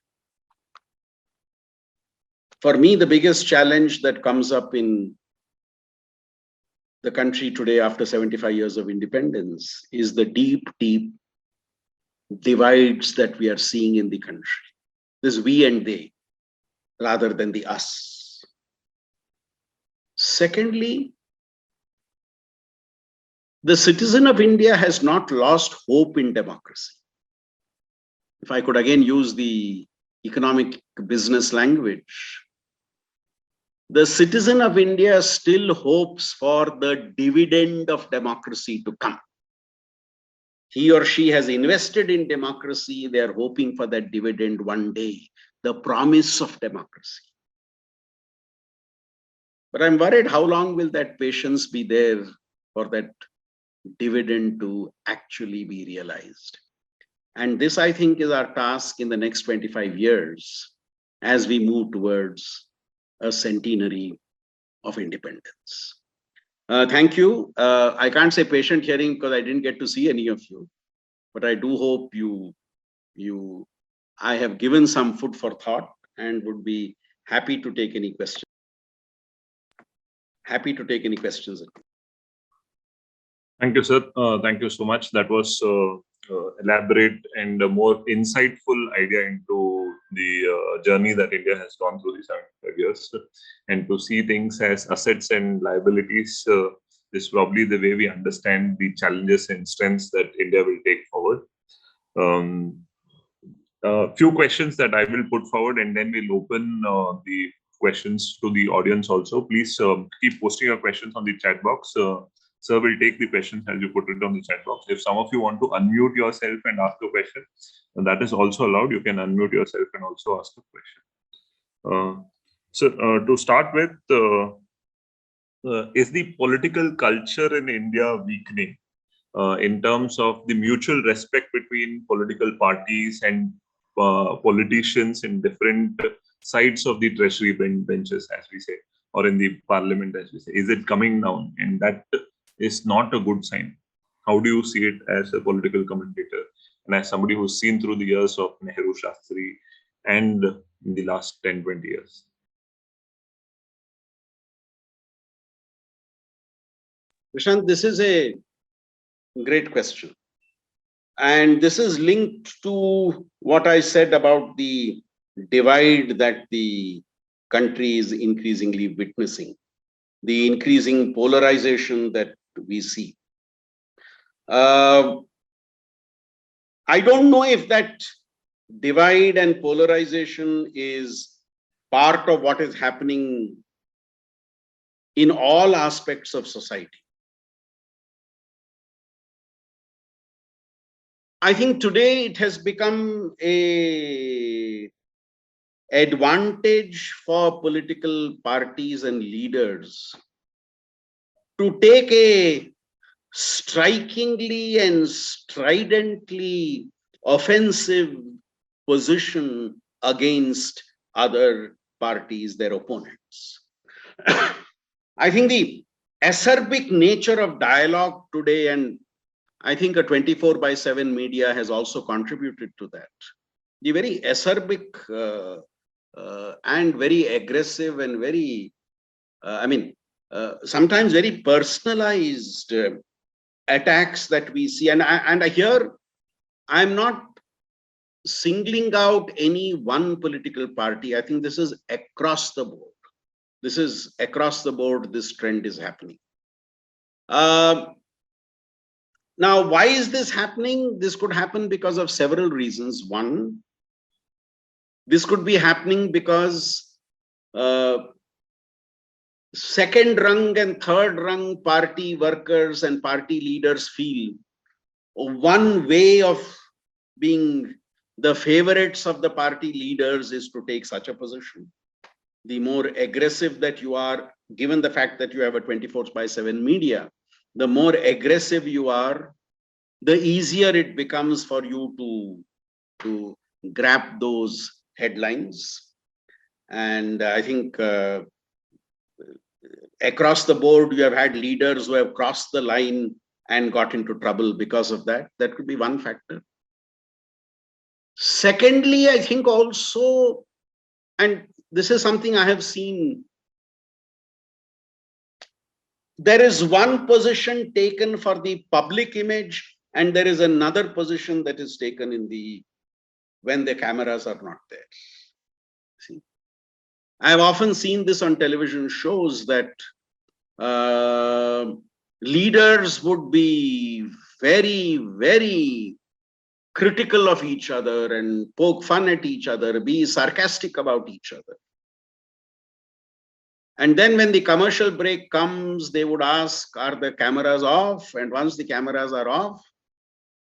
for me, the biggest challenge that comes up in the country today after 75 years of independence is the deep divides that we are seeing in the country. This we and they rather than the us. Secondly, the citizen of India has not lost hope in democracy. If I could again use the economic business language, the citizen of India still hopes for the dividend of democracy to come. He or she has invested in democracy. They are hoping for that dividend one day, the promise of democracy. But I'm worried, how long will that patience be there for that dividend to actually be realized? And this, I think, is our task in the next 25 years as we move towards a centenary of independence. Thank you. I can't say patient hearing because I didn't get to see any of you, but I do hope I have given some food for thought and would be happy to take any questions. Happy to take any questions. Thank you, sir. Thank you so much. That was elaborate and a more insightful idea into the journey that India has gone through these 75 years. And to see things as assets and liabilities is probably the way we understand the challenges and strengths that India will take forward. Few questions that I will put forward, and then we'll open the questions to the audience also. Please keep posting your questions on the chat box. Sir will take the questions as you put it on the chat box. If some of you want to unmute yourself and ask a question, that is also allowed. You can unmute yourself and also ask a question. So to start with, is the political culture in India weakening? in terms of the mutual respect between political parties and politicians in different sides of the treasury benches, as we say, or in the parliament, as we say? Is it coming down? And that is not a good sign. How do you see it as a political commentator and as somebody who's seen through the years of Nehru, Shastri, and in the last 10, 20 years? Prashant, this is a great question. And this is linked to what I said about the divide that the country is increasingly witnessing, the increasing polarization that we see. I don't know if that divide and polarization is part of what is happening in all aspects of society. I think today it has become an advantage for political parties and leaders to take a strikingly and stridently offensive position against other parties, their opponents. I think the acerbic nature of dialogue today, and I think a 24/7 media has also contributed to that. The very acerbic and very aggressive and very, sometimes very personalized attacks that we see. And I hear, I'm not singling out any one political party. I think this is across the board. This is across the board, this trend is happening. Now, why is this happening? This could happen because of several reasons. One, this could be happening because second rung and third rung party workers and party leaders feel one way of being the favorites of the party leaders is to take such a position. The more aggressive that you are, given the fact that you have a 24/7 media, the more aggressive you are, the easier it becomes for you to grab those headlines. And I think across the board, you have had leaders who have crossed the line and got into trouble because of that. That could be one factor. Secondly, I think also, and this is something I have seen, there is one position taken for the public image, and there is another position that is taken in when the cameras are not there. See, I have often seen this on television shows that leaders would be very, very critical of each other and poke fun at each other, be sarcastic about each other. And then when the commercial break comes, they would ask, are the cameras off? And once the cameras are off,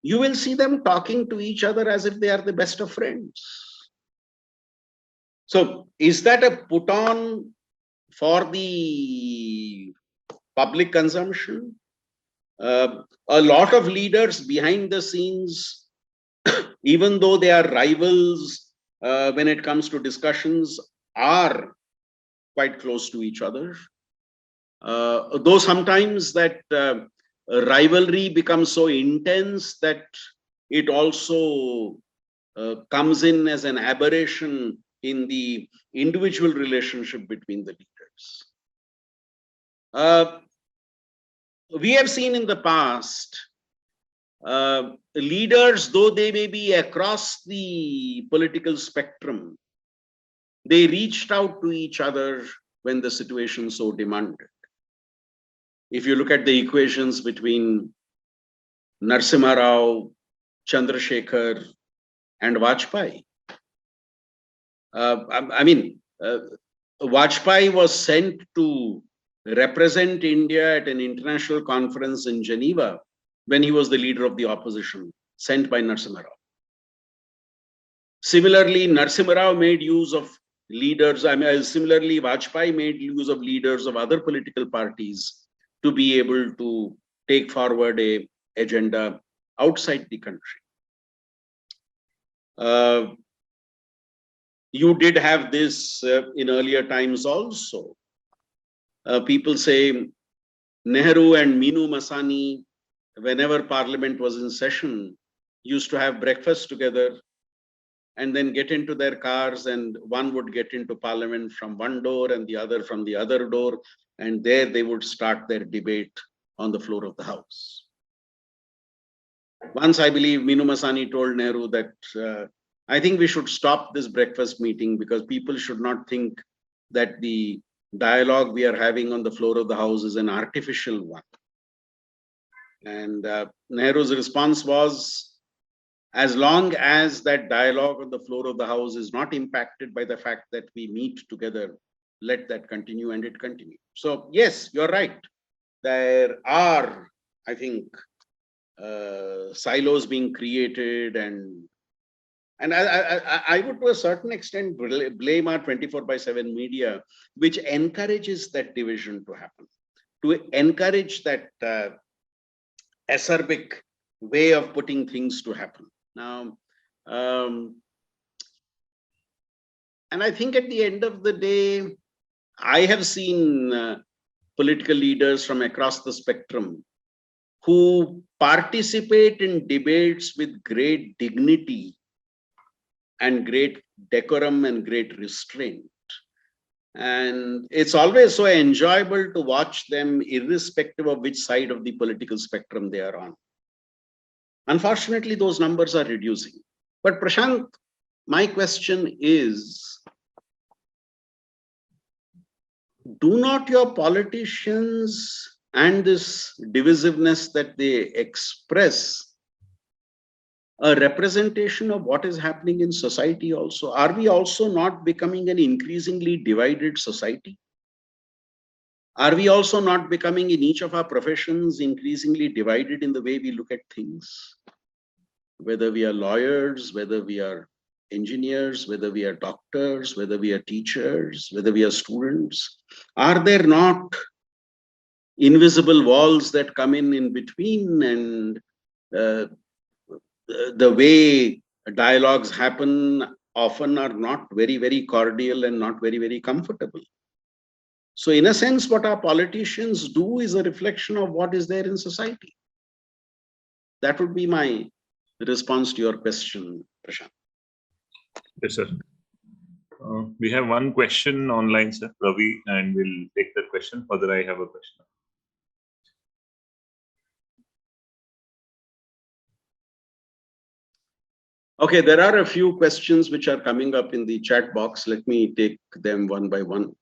you will see them talking to each other as if they are the best of friends. So is that a put on for the public consumption? A lot of leaders behind the scenes, even though they are rivals when it comes to discussions, are quite close to each other. Though sometimes that rivalry becomes so intense that it also comes in as an aberration in the individual relationship between the leaders. We have seen in the past leaders, though they may be across the political spectrum, they reached out to each other when the situation so demanded. If you look at the equations between Narasimha Rao, Chandrasekhar, and Vajpayee, Vajpayee was sent to represent India at an international conference in Geneva when he was the leader of the opposition, sent by Narasimha Rao. Similarly, Narasimha Rao made use of leaders, similarly, Vajpayee made use of leaders of other political parties to be able to take forward a agenda outside the country. You did have this in earlier times also. People say Nehru and Minu Masani, whenever Parliament was in session, used to have breakfast together and then get into their cars, and one would get into Parliament from one door and the other from the other door, and there they would start their debate on the floor of the House. Once I believe Minu Masani told Nehru that I think we should stop this breakfast meeting because people should not think that the dialogue we are having on the floor of the House is an artificial one. And Nehru's response was, as long as that dialogue on the floor of the House is not impacted by the fact that we meet together, let that continue, and it continued. So yes, you're right. There are, I think, silos being created, and I would to a certain extent blame our 24/7 media, which encourages that division to happen, to encourage that acerbic way of putting things to happen. Now, and I think at the end of the day, I have seen political leaders from across the spectrum who participate in debates with great dignity and great decorum and great restraint. And it's always so enjoyable to watch them, irrespective of which side of the political spectrum they are on. Unfortunately, those numbers are reducing. But Prashant, my question is, do not your politicians and this divisiveness that they express a representation of what is happening in society also? Are we also not becoming an increasingly divided society? Are we also not becoming in each of our professions increasingly divided in the way we look at things? Whether we are lawyers, whether we are engineers, whether we are doctors, whether we are teachers, whether we are students, are there not invisible walls that come in between, and the way dialogues happen often are not very, very cordial and not very, very comfortable. So in a sense, what our politicians do is a reflection of what is there in society. That would be my response to your question, Prashant. Yes, sir. We have one question online, sir, Ravi, and we'll take that question. Further, I have a question. Okay, there are a few questions which are coming up in the chat box. Let me take them one by one.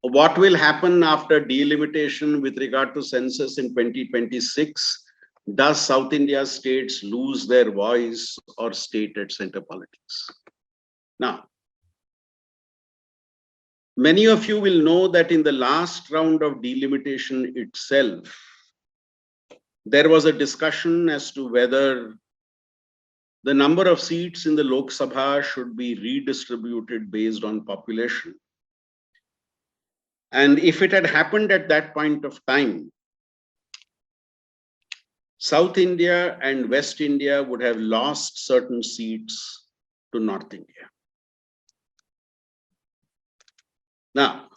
What will happen after delimitation with regard to census in 2026? Does South India states lose their voice or state at center politics? Now, many of you will know that in the last round of delimitation itself, there was a discussion as to whether the number of seats in the Lok Sabha should be redistributed based on population. And if it had happened at that point of time, South India and West India would have lost certain seats to North India. Now,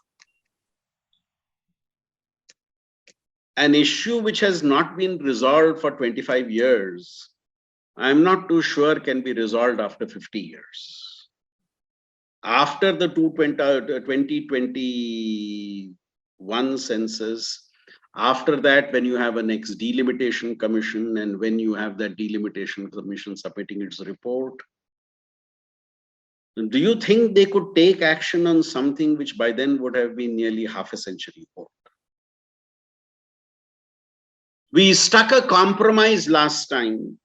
an issue which has not been resolved for 25 years, I'm not too sure can be resolved after 50 years. After the 2021 census, after that, when you have a next delimitation commission, and when you have that delimitation commission submitting its report, do you think they could take action on something which by then would have been nearly half a century old? We struck a compromise last time,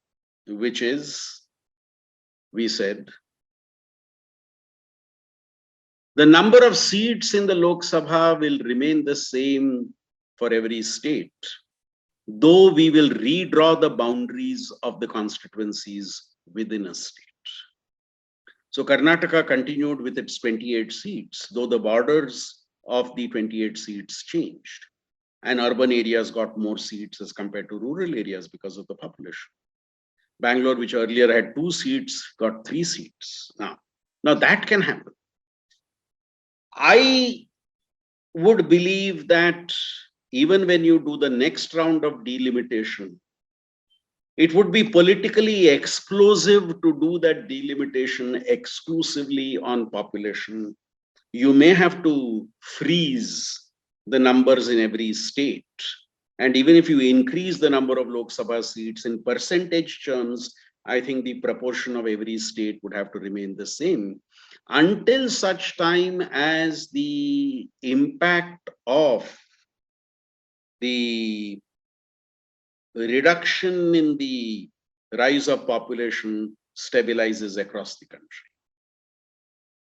which is, we said, the number of seats in the Lok Sabha will remain the same for every state, though we will redraw the boundaries of the constituencies within a state. So Karnataka continued with its 28 seats, though the borders of the 28 seats changed. and urban areas got more seats as compared to rural areas because of the population. Bangalore, which earlier had 2 seats, got 3 seats now that can happen. I would believe that even when you do the next round of delimitation, it would be politically explosive to do that delimitation exclusively on population. You may have to freeze the numbers in every state. And even if you increase the number of Lok Sabha seats in percentage terms, I think the proportion of every state would have to remain the same until such time as the impact of the reduction in the rise of population stabilizes across the country.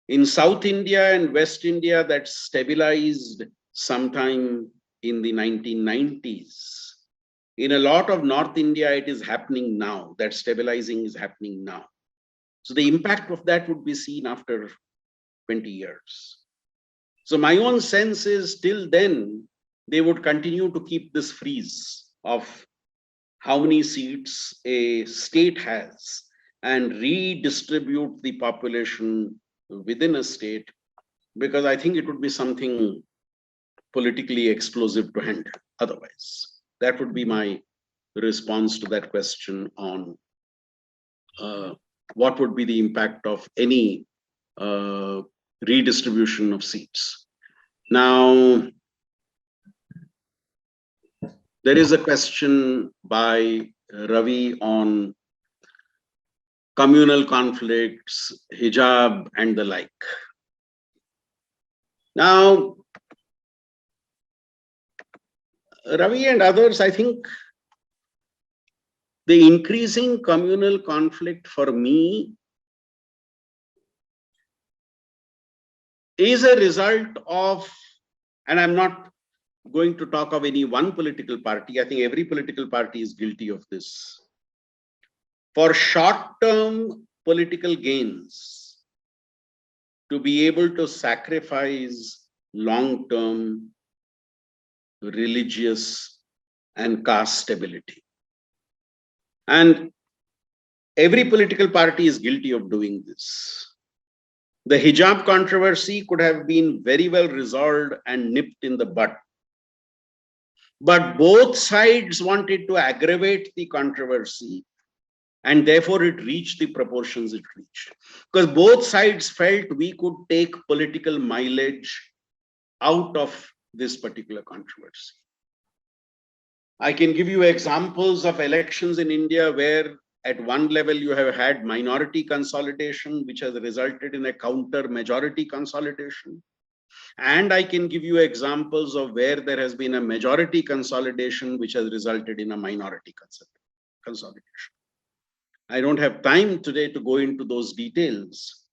In South India and West India, that stabilized sometime in the 1990s. In a lot of North India, it is happening now. That stabilizing is happening now. So the impact of that would be seen after 20 years. So my own sense is till then, they would continue to keep this freeze of how many seats a state has and redistribute the population within a state, because I think it would be something politically explosive to handle otherwise. That would be my response to that question on what would be the impact of any redistribution of seats. Now, there is a question by Ravi on communal conflicts, hijab, and the like. Now, Ravi and others, I think the increasing communal conflict for me is a result of, and I'm not going to talk of any one political party, I think every political party is guilty of this. For short-term political gains, to be able to sacrifice long-term religious and caste stability. And every political party is guilty of doing this. The hijab controversy could have been very well resolved and nipped in the bud. But both sides wanted to aggravate the controversy, and therefore it reached the proportions it reached. Because both sides felt we could take political mileage out of this particular controversy. I can give you examples of elections in India where at one level you have had minority consolidation, which has resulted in a counter majority consolidation. And I can give you examples of where there has been a majority consolidation, which has resulted in a minority consolidation. I don't have time today to go into those details.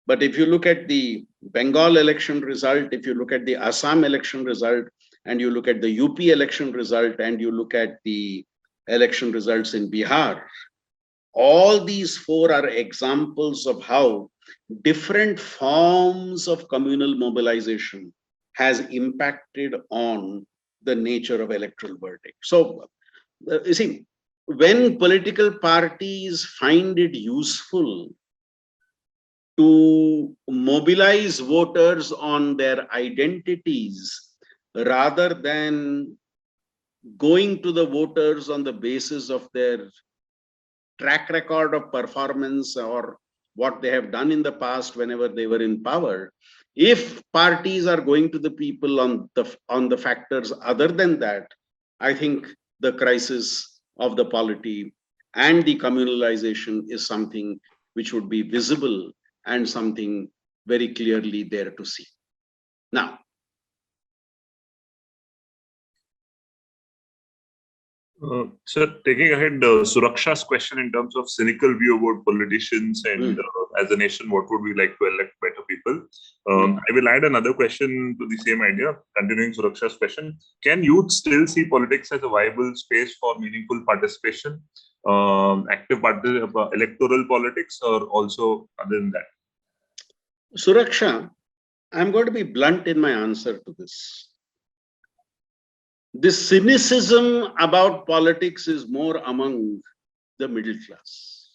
But if you look at the Bengal election result, if you look at the Assam election result, and you look at the UP election result, and you look at the election results in Bihar, all these 4 are examples of how different forms of communal mobilization has impacted on the nature of electoral verdict. So, you see, when political parties find it useful to mobilize voters on their identities rather than going to the voters on the basis of their track record of performance or what they have done in the past whenever they were in power, if parties are going to the people on the factors other than that, I think the crisis of the polity and the communalization is something which would be visible and something very clearly there to see. Now, sir, taking ahead Suraksha's question in terms of cynical view about politicians and as a nation, what would we like to elect better people? I will add another question to the same idea, continuing Suraksha's question. Can youth still see politics as a viable space for meaningful participation, active electoral politics, or also other than that? Suraksha, I'm going to be blunt in my answer to this. This cynicism about politics is more among the middle class.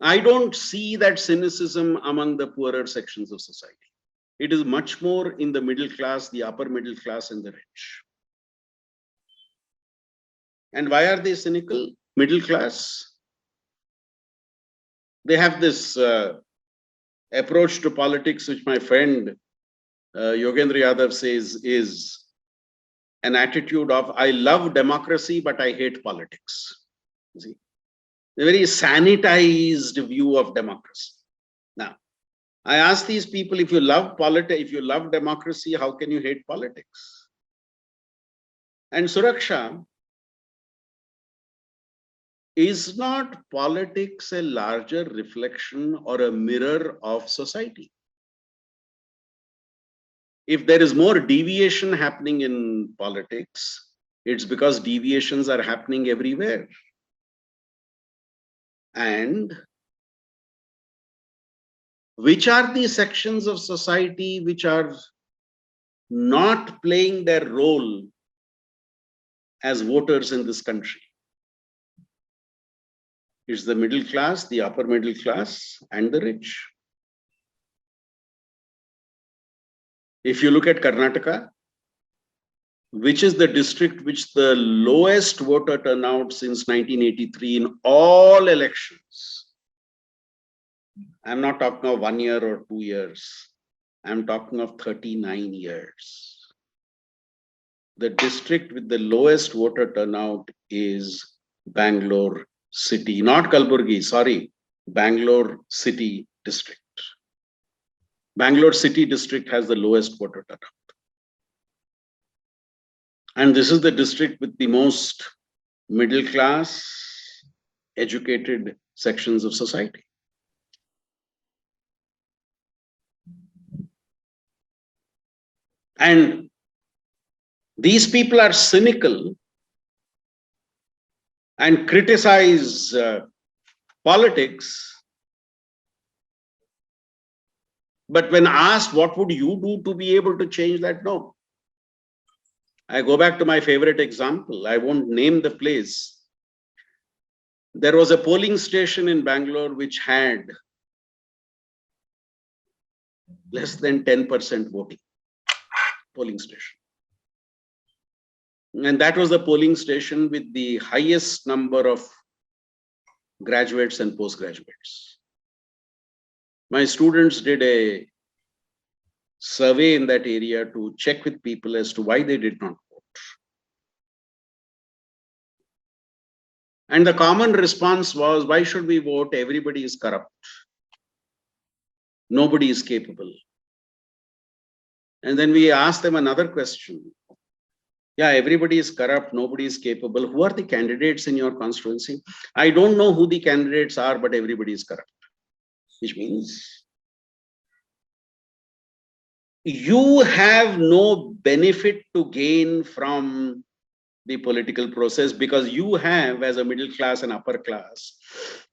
I don't see that cynicism among the poorer sections of society. It is much more in the middle class, the upper middle class, and the rich. And why are they cynical? Middle class. They have this approach to politics, which my friend Yogendra Yadav says is an attitude of, I love democracy, but I hate politics. See, a very sanitized view of democracy. Now, I ask these people, if you love politics, if you love democracy, how can you hate politics? And Suraksha, is not politics a larger reflection or a mirror of society? If there is more deviation happening in politics, it's because deviations are happening everywhere. And which are the sections of society which are not playing their role as voters in this country? It's the middle class, the upper middle class, and the rich. If you look at Karnataka, which is the district which the lowest voter turnout since 1983 in all elections. I'm not talking of 1 year or 2 years. I'm talking of 39 years. The district with the lowest voter turnout is Bangalore City, not Kalburgi, sorry, Bangalore City district. Bangalore City district has the lowest voter turnout. And this is the district with the most middle class, educated sections of society. And these people are cynical and criticize politics. But when asked, what would you do to be able to change that? No. I go back to my favorite example. I won't name the place. There was a polling station in Bangalore which had less than 10% voting. Polling station. And that was the polling station with the highest number of graduates and postgraduates. My students did a survey in that area to check with people as to why they did not vote. And the common response was, why should we vote? Everybody is corrupt. Nobody is capable. And then we asked them another question. Yeah, everybody is corrupt, nobody is capable. Who are the candidates in your constituency? I don't know who the candidates are, but everybody is corrupt. Which means you have no benefit to gain from the political process because you have, as a middle class and upper class,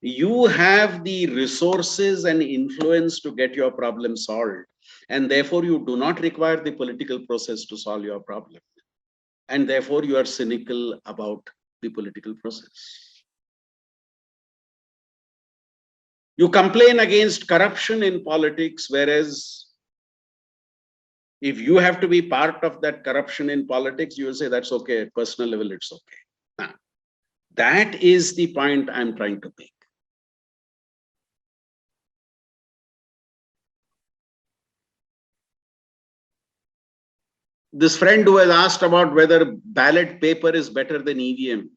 you have the resources and influence to get your problem solved. And therefore, you do not require the political process to solve your problem. And therefore, you are cynical about the political process. You complain against corruption in politics, whereas if you have to be part of that corruption in politics, you will say that's okay, at personal level, it's okay. Now, that is the point I'm trying to make. This friend who has asked about whether ballot paper is better than EVM.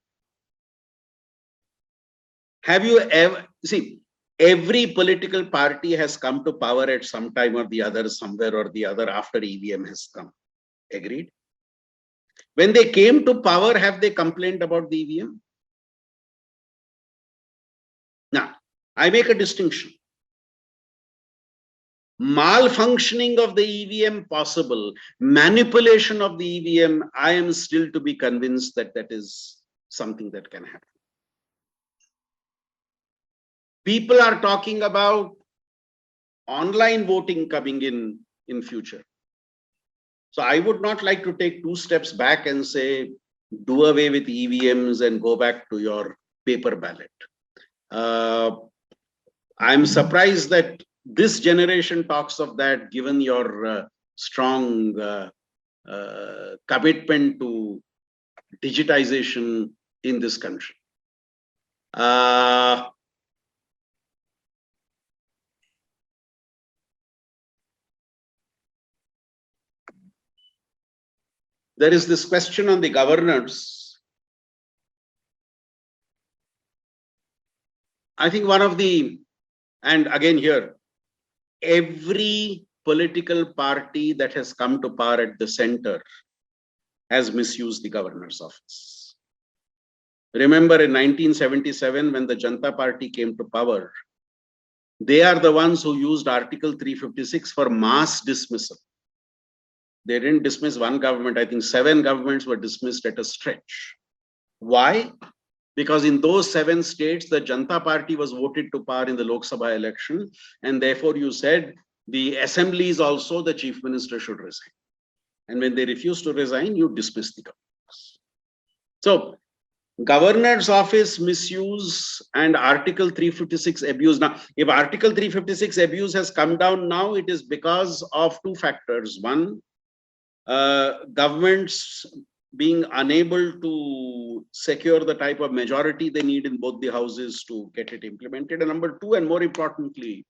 Have you ever, see, every political party has come to power at some time or the other, somewhere or the other after EVM has come. Agreed? When they came to power, have they complained about the EVM? Now, I make a distinction. Malfunctioning of the EVM possible, manipulation of the EVM, I am still to be convinced that that is something that can happen. People are talking about online voting coming in future. So I would not like to take 2 steps back and say, do away with EVMs and go back to your paper ballot. I'm surprised that this generation talks of that, given your strong commitment to digitization in this country. There is this question on the governors. I think one of the, and again here, every political party that has come to power at the center has misused the governor's office. Remember in 1977, when the Janata Party came to power, they are the ones who used Article 356 for mass dismissal. They didn't dismiss one government. I think 7 governments were dismissed at a stretch. Why? Because in those 7 states, the Janata Party was voted to power in the Lok Sabha election. And therefore you said the assemblies also, the chief minister should resign. And when they refuse to resign, you dismiss the governors. So governor's office misuse and Article 356 abuse. Now, if Article 356 abuse has come down now, it is because of 2 factors. One, governments being unable to secure the type of majority they need in both the houses to get it implemented. And number 2, and more importantly,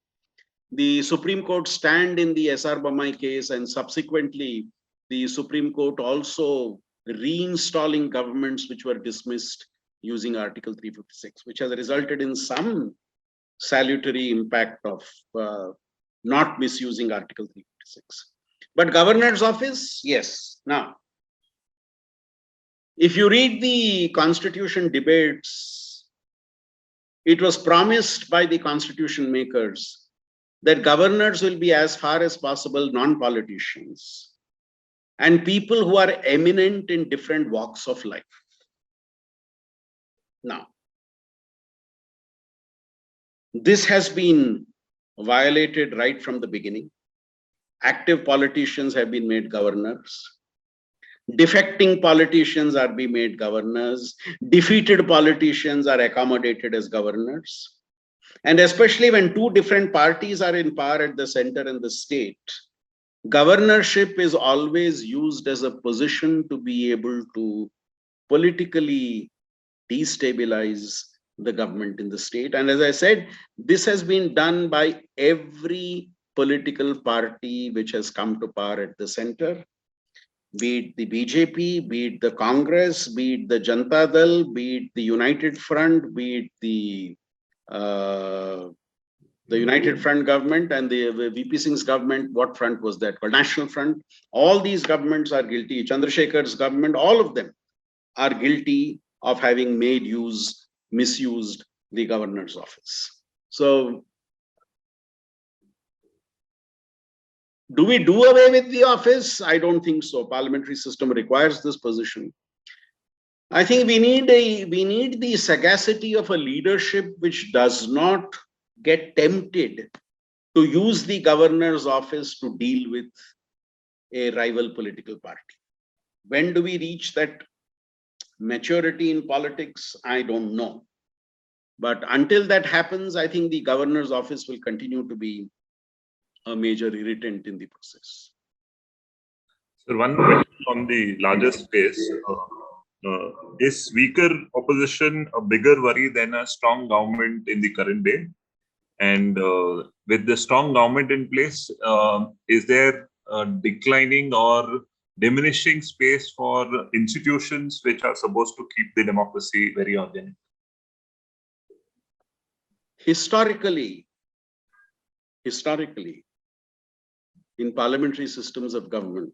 the Supreme Court stand in the SR Bommai case, and subsequently the Supreme Court also reinstalling governments which were dismissed using Article 356, which has resulted in some salutary impact of not misusing Article 356. But governor's office, yes. Now, if you read the constitution debates, it was promised by the constitution makers that governors will be as far as possible non-politicians and people who are eminent in different walks of life. Now, this has been violated right from the beginning. Active politicians have been made governors. Defecting politicians are being made governors. Defeated politicians are accommodated as governors. And especially when 2 different parties are in power at the center and the state, governorship is always used as a position to be able to politically destabilize the government in the state. And as I said, this has been done by every political party which has come to power at the center, be it the BJP, be it the Congress, be it the Janata Dal, be it the United Front, be it the United Front government and the VP Singh's government. What front was that called? National Front. All these governments are guilty. Chandrasekhar's government, all of them are guilty of having misused the governor's office. So, do we do away with the office? I don't think so. Parliamentary system requires this position. I think we need the sagacity of a leadership which does not get tempted to use the governor's office to deal with a rival political party. When do we reach that maturity in politics? I don't know. But until that happens, I think the governor's office will continue to be a major irritant in the process. So one question on the larger space. Is weaker opposition a bigger worry than a strong government in the current day? And with the strong government in place, is there a declining or diminishing space for institutions which are supposed to keep the democracy very organic? Historically, in parliamentary systems of government,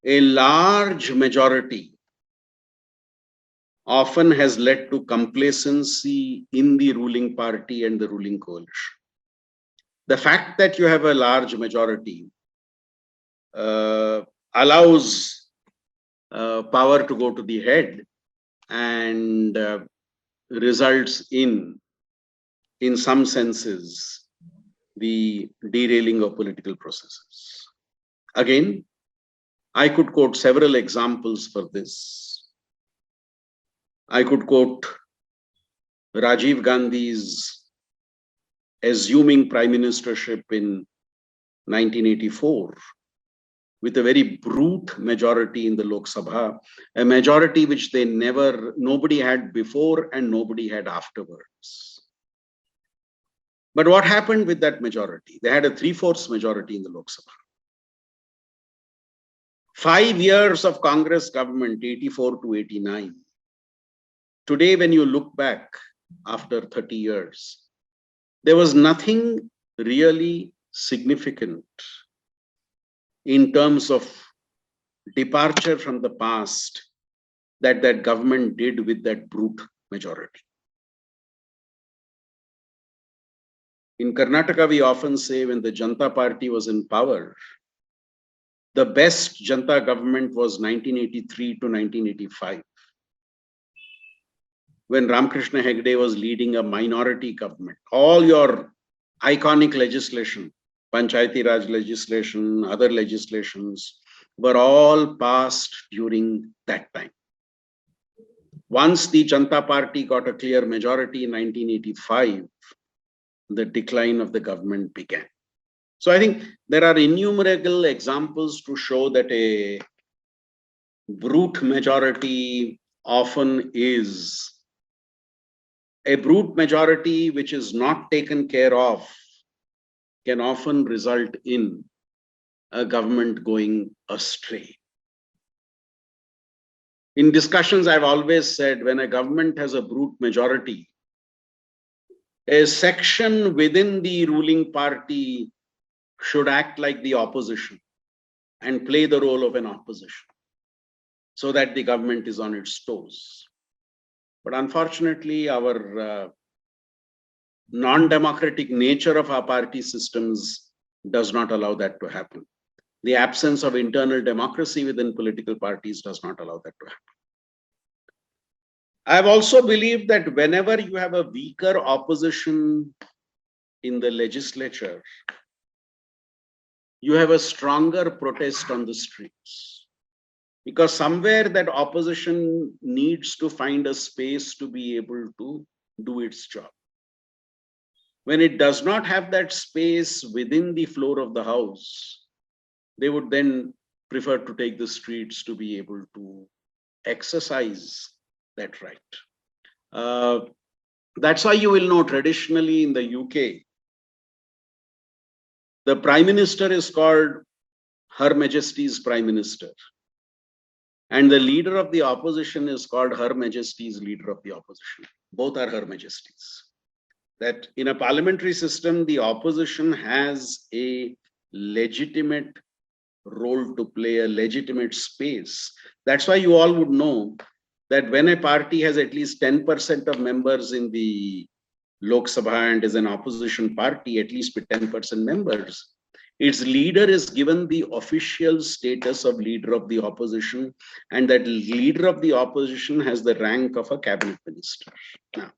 a large majority often has led to complacency in the ruling party and the ruling coalition. The fact that you have a large majority allows power to go to the head and results in some senses, the derailing of political processes. Again, I could quote several examples for this. I could quote Rajiv Gandhi's assuming prime ministership in 1984 with a very brute majority in the Lok Sabha, a majority which nobody had before and nobody had afterwards. But what happened with that majority? They had a 3/4 majority in the Lok Sabha. 5 years of Congress government, 84 to 89. Today, when you look back after 30 years, there was nothing really significant in terms of departure from the past that government did with that brute majority. In Karnataka, we often say when the Janata Party was in power, the best Janata government was 1983 to 1985. When Ramakrishna Hegde was leading a minority government. All your iconic legislation, Panchayati Raj legislation, other legislations were all passed during that time. Once the Janata Party got a clear majority in 1985, the decline of the government began. So I think there are innumerable examples to show that a brute majority often is a brute majority which is not taken care of can often result in a government going astray. In discussions, I've always said when a government has a brute majority, a section within the ruling party should act like the opposition and play the role of an opposition so that the government is on its toes. But unfortunately, our non-democratic nature of our party systems does not allow that to happen. The absence of internal democracy within political parties does not allow that to happen. I've also believed that whenever you have a weaker opposition in the legislature, you have a stronger protest on the streets. Because somewhere that opposition needs to find a space to be able to do its job. When it does not have that space within the floor of the house, they would then prefer to take the streets to be able to exercise that right. That's why you will know traditionally in the UK, the Prime Minister is called Her Majesty's Prime Minister. And the leader of the opposition is called Her Majesty's Leader of the Opposition. Both are Her Majesties. That in a parliamentary system, the opposition has a legitimate role to play, a legitimate space. That's why you all would know that when a party has at least 10% of members in the Lok Sabha and is an opposition party, at least with 10% members, its leader is given the official status of leader of the opposition, and that leader of the opposition has the rank of a cabinet minister. Now,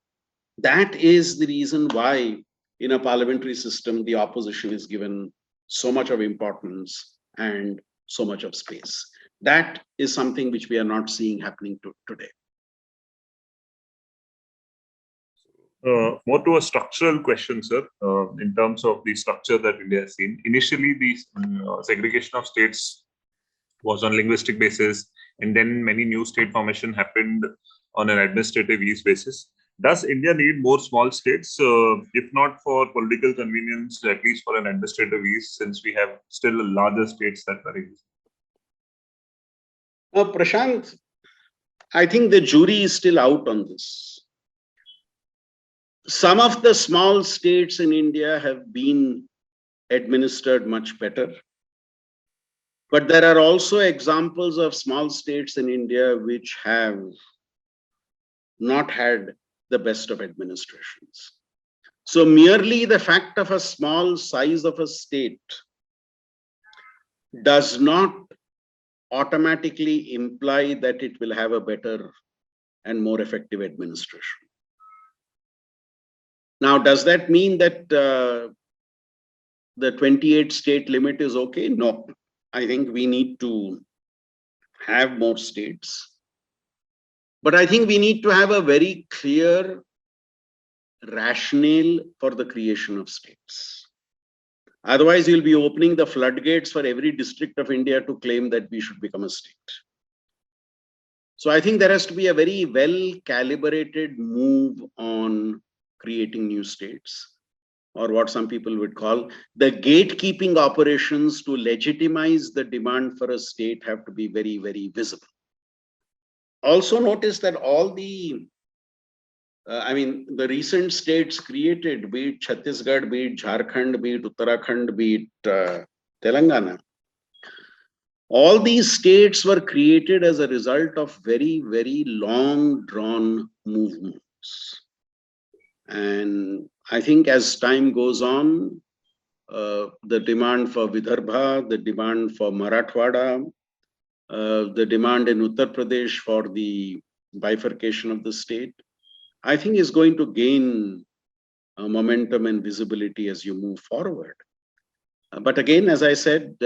that is the reason why in a parliamentary system, the opposition is given so much of importance and so much of space. That is something which we are not seeing happening today. More to a structural question, sir, in terms of the structure that India has seen. Initially, the segregation of states was on linguistic basis, and then many new state formation happened on an administrative ease basis. Does India need more small states, if not for political convenience, at least for an administrative ease, since we have still larger states that are existing? Prashant, I think the jury is still out on this. Some of the small states in India have been administered much better. But there are also examples of small states in India which have not had the best of administrations. So merely the fact of a small size of a state does not automatically imply that it will have a better and more effective administration. Now, does that mean that the 28 state limit is okay? No. I think we need to have more states. But I think we need to have a very clear rationale for the creation of states. Otherwise, you'll be opening the floodgates for every district of India to claim that we should become a state. So I think there has to be a very well calibrated move on creating new states, or what some people would call the gatekeeping operations to legitimize the demand for a state have to be very, very visible. Also notice that all the the recent states created, be it Chhattisgarh, be it Jharkhand, be it Uttarakhand, be it Telangana, all these states were created as a result of very, very long drawn movements. And I think as time goes on, the demand for Vidarbha, the demand for Marathwada, the demand in Uttar Pradesh for the bifurcation of the state, I think is going to gain momentum and visibility as you move forward. But again, as I said,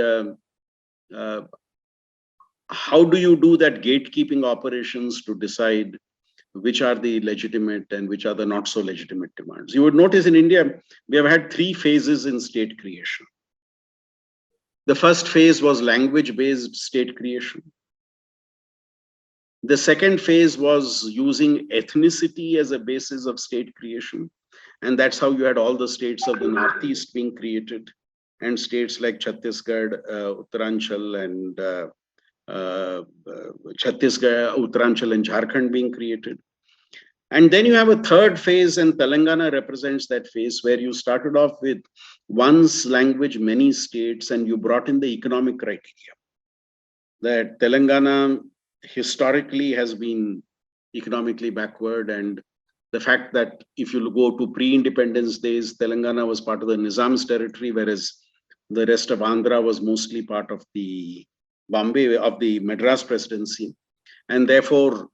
how do you do that gatekeeping operations to decide which are the legitimate and which are the not so legitimate demands? You would notice in India, we have had 3 phases in state creation. The first phase was language-based state creation. The second phase was using ethnicity as a basis of state creation. And that's how you had all the states of the Northeast being created, and states like Chhattisgarh, Uttaranchal, and Uttaranchal and Jharkhand being created. And then you have a third phase, and Telangana represents that phase, where you started off with one's language, many states, and you brought in the economic criteria. That Telangana historically has been economically backward, and the fact that if you go to pre-independence days, Telangana was part of the Nizam's territory, whereas the rest of Andhra was mostly part of the Madras presidency. And therefore,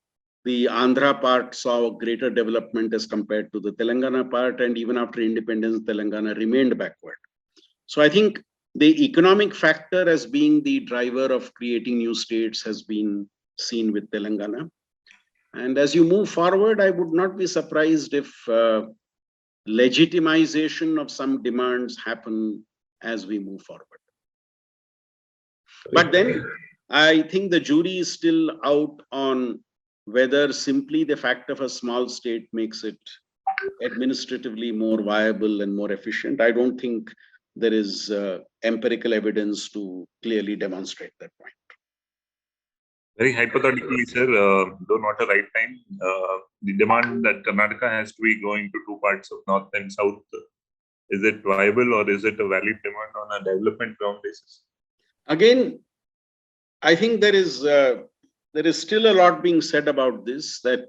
the Andhra part saw greater development as compared to the Telangana part, and even after independence, Telangana remained backward. So I think the economic factor as being the driver of creating new states has been seen with Telangana. And as you move forward, I would not be surprised if legitimization of some demands happen as we move forward. But then I think the jury is still out on whether simply the fact of a small state makes it administratively more viable and more efficient. I don't think there is empirical evidence to clearly demonstrate that point. Very hypothetically, sir, though not a right time, the demand that Karnataka has to be going to 2 parts of North and South, is it viable or is it a valid demand on a development ground basis? Again, I think there is still a lot being said about this, that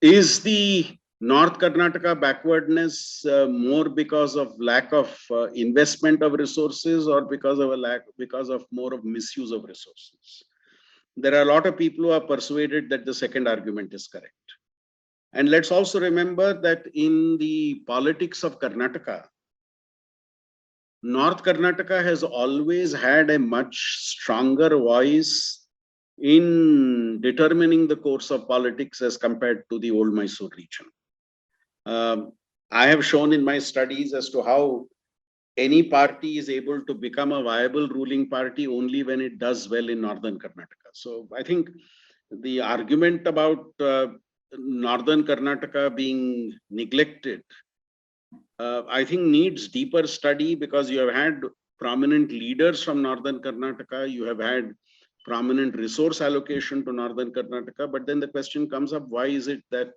is the North Karnataka backwardness more because of lack of investment of resources, or because of more of misuse of resources? There are a lot of people who are persuaded that the second argument is correct. And let's also remember that in the politics of Karnataka, North Karnataka has always had a much stronger voice in determining the course of politics as compared to the old Mysore region. I have shown in my studies as to how any party is able to become a viable ruling party only when it does well in Northern Karnataka. So I think the argument about Northern Karnataka being neglected, I think needs deeper study, because you have had prominent leaders from Northern Karnataka, you have had prominent resource allocation to Northern Karnataka, but then the question comes up, why is it that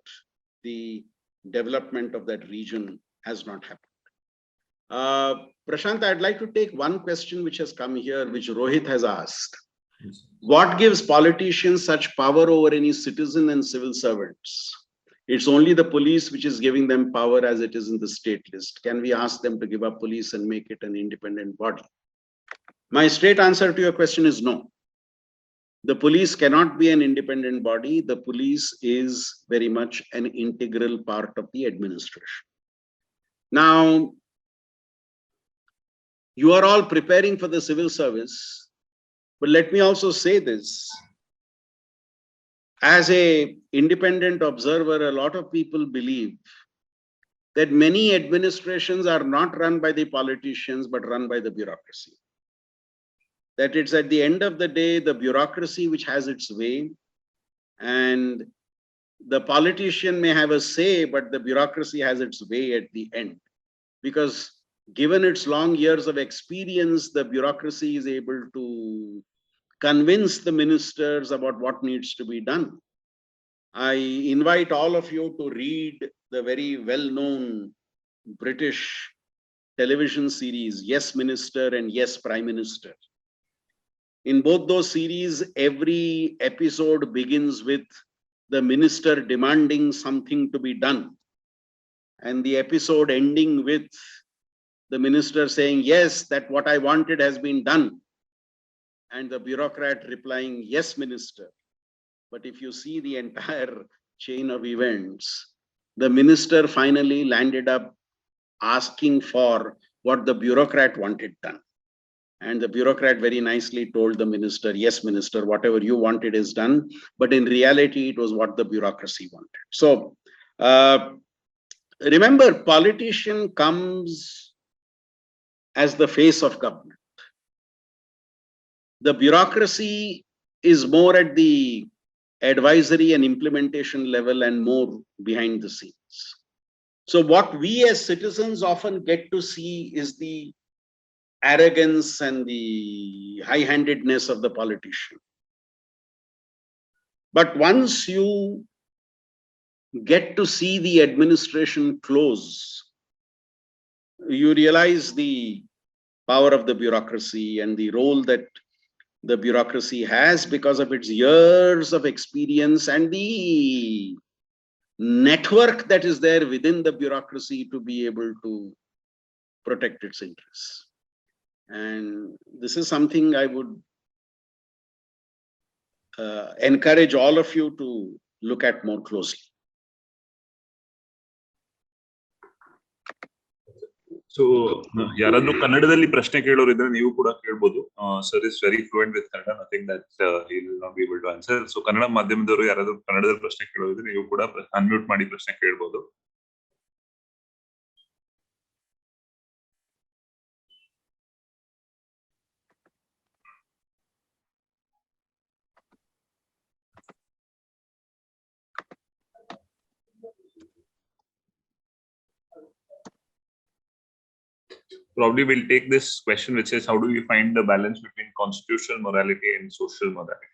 the development of that region has not happened? Prashant, I'd like to take one question which has come here, which Rohit has asked. What gives politicians such power over any citizen and civil servants? It's only the police which is giving them power as it is in the state list. Can we ask them to give up police and make it an independent body? My straight answer to your question is no. The police cannot be an independent body. The police is very much an integral part of the administration. Now, You are all preparing for the civil service. But let me also say this. As an independent observer, a lot of people believe that many administrations are not run by the politicians, but run by the bureaucracy. That it's at the end of the day, the bureaucracy which has its way, and the politician may have a say, but the bureaucracy has its way at the end. Because given its long years of experience, the bureaucracy is able to convince the ministers about what needs to be done. I invite all of you to read the very well-known British television series, Yes Minister and Yes Prime Minister. In both those series, every episode begins with the minister demanding something to be done, and the episode ending with the minister saying, yes, that what I wanted has been done, and the bureaucrat replying, yes, minister. But if you see the entire chain of events, the minister finally landed up asking for what the bureaucrat wanted done. And the bureaucrat very nicely told the minister, yes, minister, whatever you wanted is done. But in reality, it was what the bureaucracy wanted. So remember, politician comes as the face of government. The bureaucracy is more at the advisory and implementation level and more behind the scenes. So what we as citizens often get to see is the arrogance and the high-handedness of the politician. But once you get to see the administration close, you realize the power of the bureaucracy and the role that the bureaucracy has because of its years of experience and the network that is there within the bureaucracy to be able to protect its interests. And this is something I would encourage all of you to look at more closely. So, ಯಾರಾದ್ರೂ ಕನ್ನಡದಲ್ಲಿ ಪ್ರಶ್ನೆ ಕೇಳೋರು ಇದ್ರೆ ನೀವು ಕೂಡ ಕೇಳಬಹುದು. Sir is very fluent with Kannada. Nothing that he will not be able to answer. So, Kannada ಮಾಧ್ಯಮದವರು ಯಾರಾದ್ರೂ ಕನ್ನಡದಲ್ಲಿ ಪ್ರಶ್ನೆ ಕೇಳೋರು ಇದ್ರೆ ನೀವು ಕೂಡ ಅನ್ಮ್ಯೂಟ್ ಮಾಡಿ ಪ್ರಶ್ನೆ ಕೇಳಬಹುದು. Probably we'll take this question which says, how do we find the balance between constitutional morality and social morality?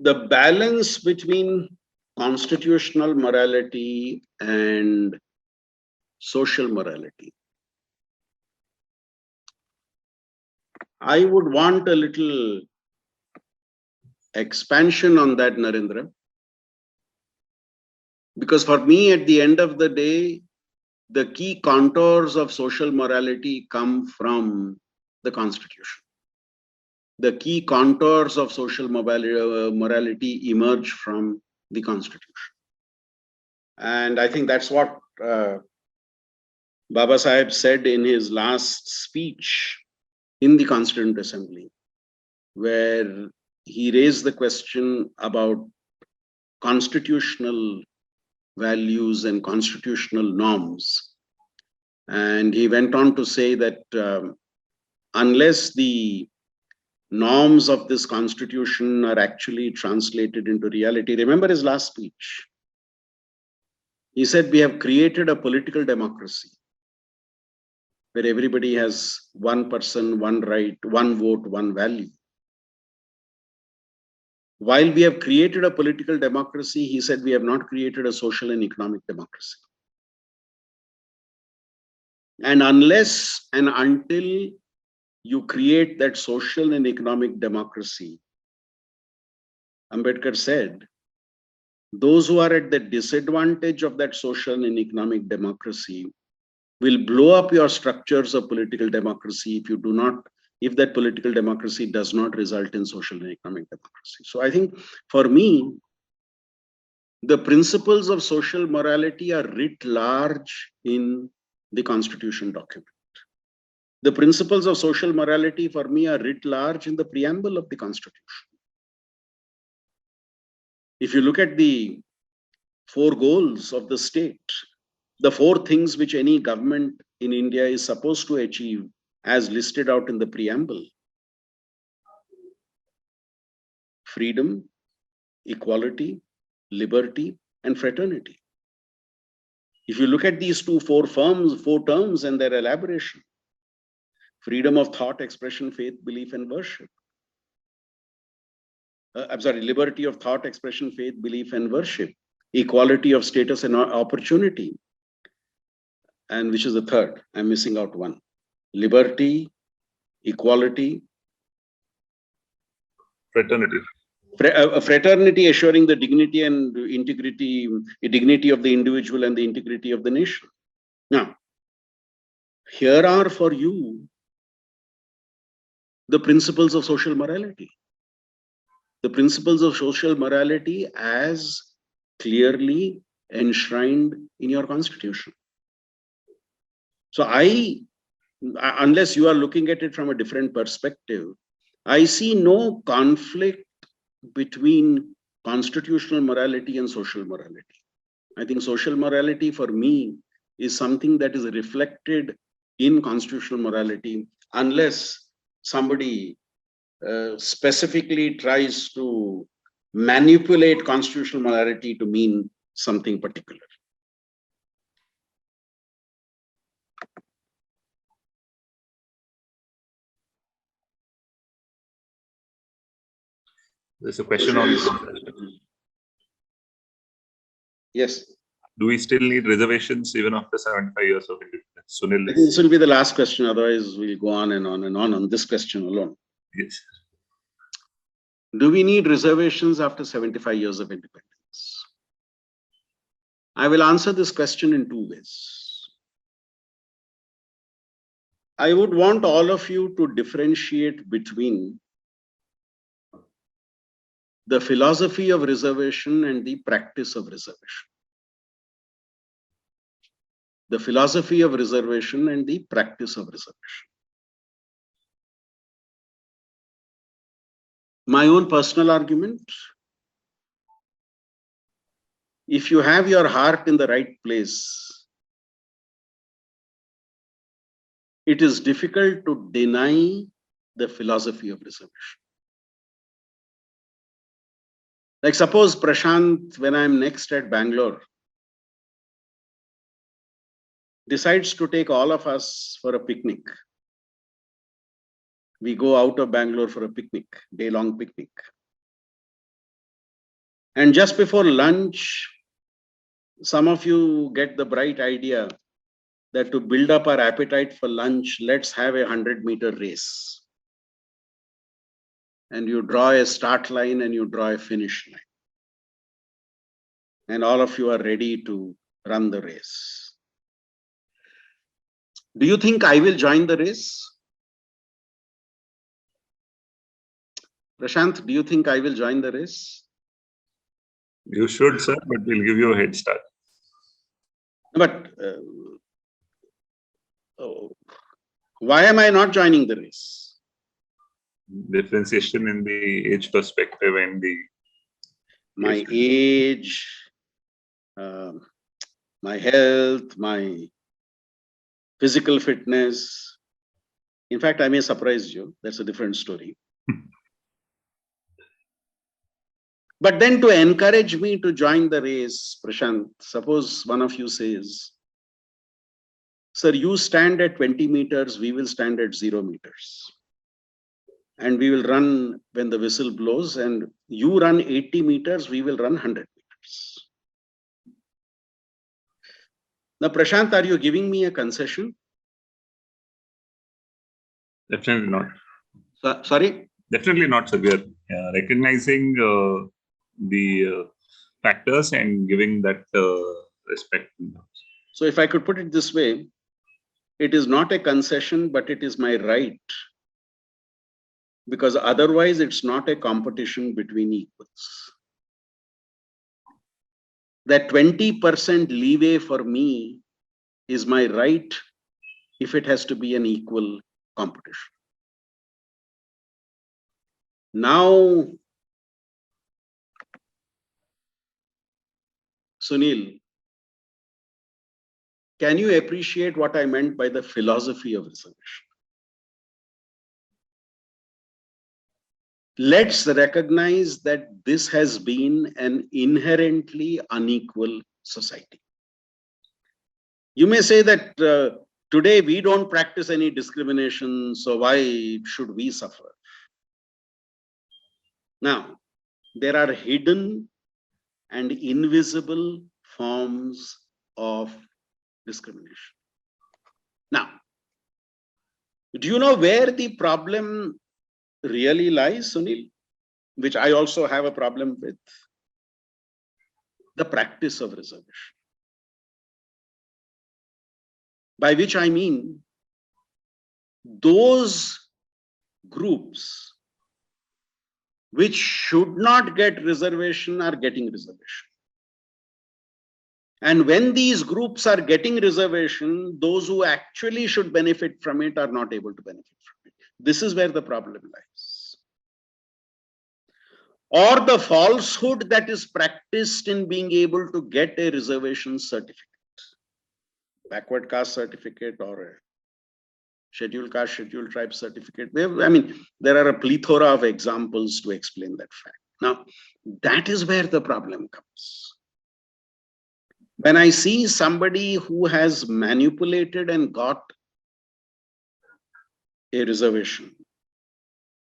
The balance between constitutional morality and social morality. I would want a little expansion on that, Narendra. Because for me, at the end of the day, the key contours of social morality come from the Constitution. The key contours of social morality emerge from the Constitution. And I think that's what Baba Saheb said in his last speech in the Constituent Assembly, where he raised the question about constitutional values and constitutional norms. And he went on to say that unless the norms of this constitution are actually translated into reality, remember his last speech. He said, we have created a political democracy where everybody has one person, one right, one vote, one value. While we have created a political democracy, he said, we have not created a social and economic democracy. And unless and until you create that social and economic democracy, Ambedkar said, those who are at the disadvantage of that social and economic democracy will blow up your structures of political democracy if that political democracy does not result in social and economic democracy. So I think for me, The principles of social morality are writ large in the Constitution document. The principles of social morality for me are writ large in the preamble of the Constitution. If you look at the 4 goals of the state, the 4 things which any government in India is supposed to achieve as listed out in the preamble: freedom, equality, liberty, and fraternity. If you look at these 4 terms and their elaboration: freedom of thought, expression, faith, belief, and worship. Liberty of thought, expression, faith, belief, and worship. Equality of status and opportunity. And which is the third? I'm missing out one. Liberty, equality. Fraternity. Fraternity, assuring the dignity and dignity of the individual and the integrity of the nation. Now, here are for you the principles of social morality. The principles of social morality as clearly enshrined in your Constitution. So unless you are looking at it from a different perspective, I see no conflict between constitutional morality and social morality. I think social morality for me is something that is reflected in constitutional morality, unless somebody specifically tries to manipulate constitutional morality to mean something particular. There's a question on. Yes. Do we still need reservations even after 75 years of independence? Sunil, This will be the last question. Otherwise, we'll go on and on and on this question alone. Yes. Do we need reservations after 75 years of independence? I will answer this question in 2 ways. I would want all of you to differentiate between the philosophy of reservation and the practice of reservation. The philosophy of reservation and the practice of reservation. My own personal argument: if you have your heart in the right place, it is difficult to deny the philosophy of reservation. Like suppose Prashant, when I'm next at Bangalore, decides to take all of us for a picnic. We go out of Bangalore for a picnic, day-long picnic. And just before lunch, some of you get the bright idea that to build up our appetite for lunch, let's have a 100-meter race. And you draw a start line and you draw a finish line. And all of you are ready to run the race. Do you think I will join the race? Prashant, do you think I will join the race? You should, sir, but we'll give you a head start. But why am I not joining the race? Differentiation in the age perspective and the... My age, my health, my physical fitness. In fact, I may surprise you. That's a different story. But then to encourage me to join the race, Prashant, suppose one of you says, sir, you stand at 20 meters, we will stand at 0 meters. And we will run when the whistle blows, and you run 80 meters, we will run 100 meters. Now, Prashant, are you giving me a concession? Definitely not. Sorry? Definitely not, sir. We are recognizing the factors and giving that respect. So if I could put it this way, it is not a concession, but it is my right. Because otherwise it's not a competition between equals. that 20% leeway for me is my right if it has to be an equal competition. Now, Sunil, can you appreciate what I meant by the philosophy of reservation? Let's recognize that this has been an inherently unequal society. You may say that today we don't practice any discrimination, so why should we suffer? Now, there are hidden and invisible forms of discrimination. Now, do you know where the problem really lies, Sunil? Which I also have a problem with. The practice of reservation. By which I mean those groups which should not get reservation are getting reservation. And when these groups are getting reservation, those who actually should benefit from it are not able to benefit from it. This is where the problem lies. Or the falsehood that is practiced in being able to get a reservation certificate, backward caste certificate or a scheduled caste, scheduled tribe certificate. I mean, there are a plethora of examples to explain that fact. Now, that is where the problem comes. When I see somebody who has manipulated and got a reservation,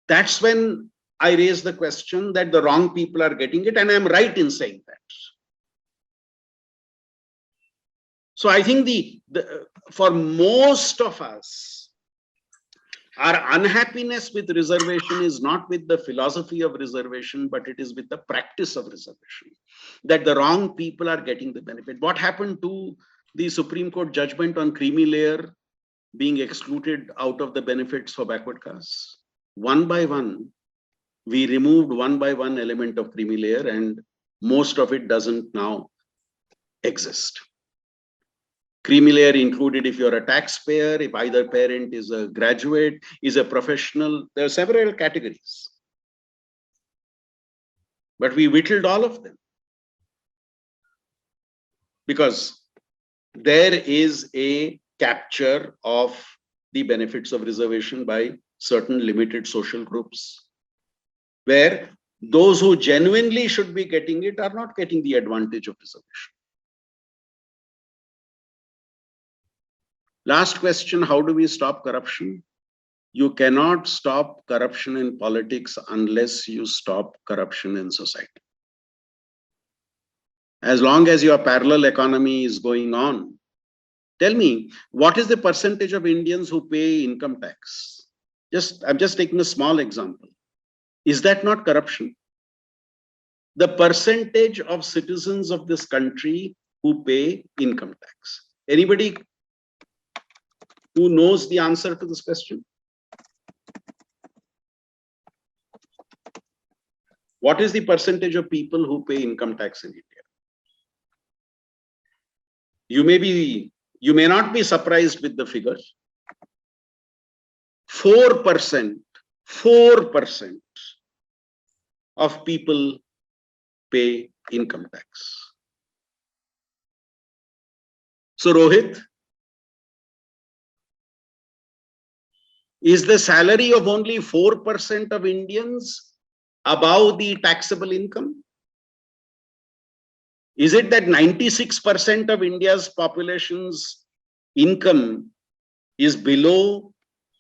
that's when I raise the question that the wrong people are getting it, and I'm right in saying that. So I think for most of us, our unhappiness with reservation is not with the philosophy of reservation, but it is with the practice of reservation, that the wrong people are getting the benefit. What happened to the Supreme Court judgment on creamy layer being excluded out of the benefits for backward castes? One by one, we removed one by one element of creamy layer, and most of it doesn't now exist. Creamy layer included if you're a taxpayer, if either parent is a graduate, is a professional. There are several categories. But we whittled all of them. Because there is a capture of the benefits of reservation by certain limited social groups, where those who genuinely should be getting it are not getting the advantage of reservation. Last question, how do we stop corruption? You cannot stop corruption in politics unless you stop corruption in society. As long as your parallel economy is going on, tell me, what is the percentage of Indians who pay income tax? I'm just taking a small example. Is that not corruption? The percentage of citizens of this country who pay income tax. Anybody who knows the answer to this question? What is the percentage of people who pay income tax in India? You may not be surprised with the figure. 4% of people pay income tax. So Rohit, is the salary of only 4% of Indians above the taxable income? Is it that 96% of India's population's income is below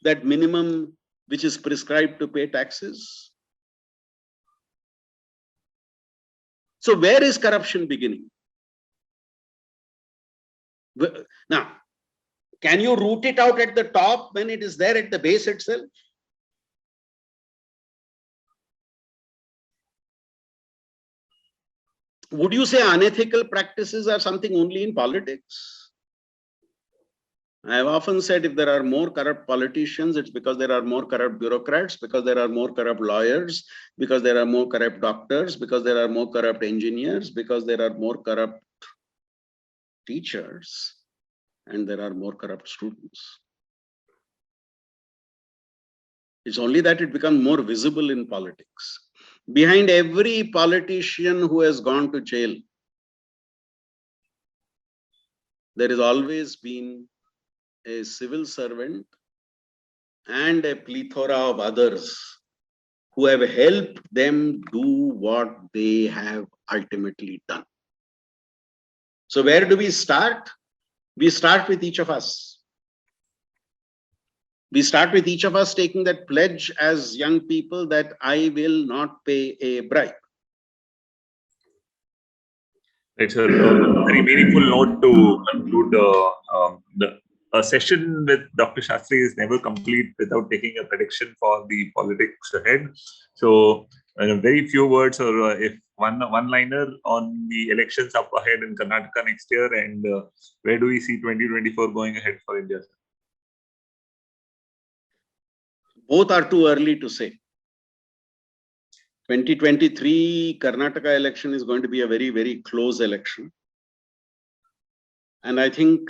that minimum which is prescribed to pay taxes? So where is corruption beginning? Now, can you root it out at the top when it is there at the base itself? Would you say unethical practices are something only in politics? I have often said if there are more corrupt politicians, it's because there are more corrupt bureaucrats, because there are more corrupt lawyers, because there are more corrupt doctors, because there are more corrupt engineers, because there are more corrupt teachers, and there are more corrupt students. It's only that it becomes more visible in politics. Behind every politician who has gone to jail, there has always been a civil servant and a plethora of others who have helped them do what they have ultimately done. So where do we start? We start with each of us. We start with each of us taking that pledge as young people that I will not pay a bribe. It's a very meaningful note to conclude a session with Dr. Shastri is never complete without taking a prediction for the politics ahead. So, very few words, or if one-liner on the elections up ahead in Karnataka next year, and where do we see 2024 going ahead for India? Both are too early to say. 2023 Karnataka election is going to be a very, very close election. And I think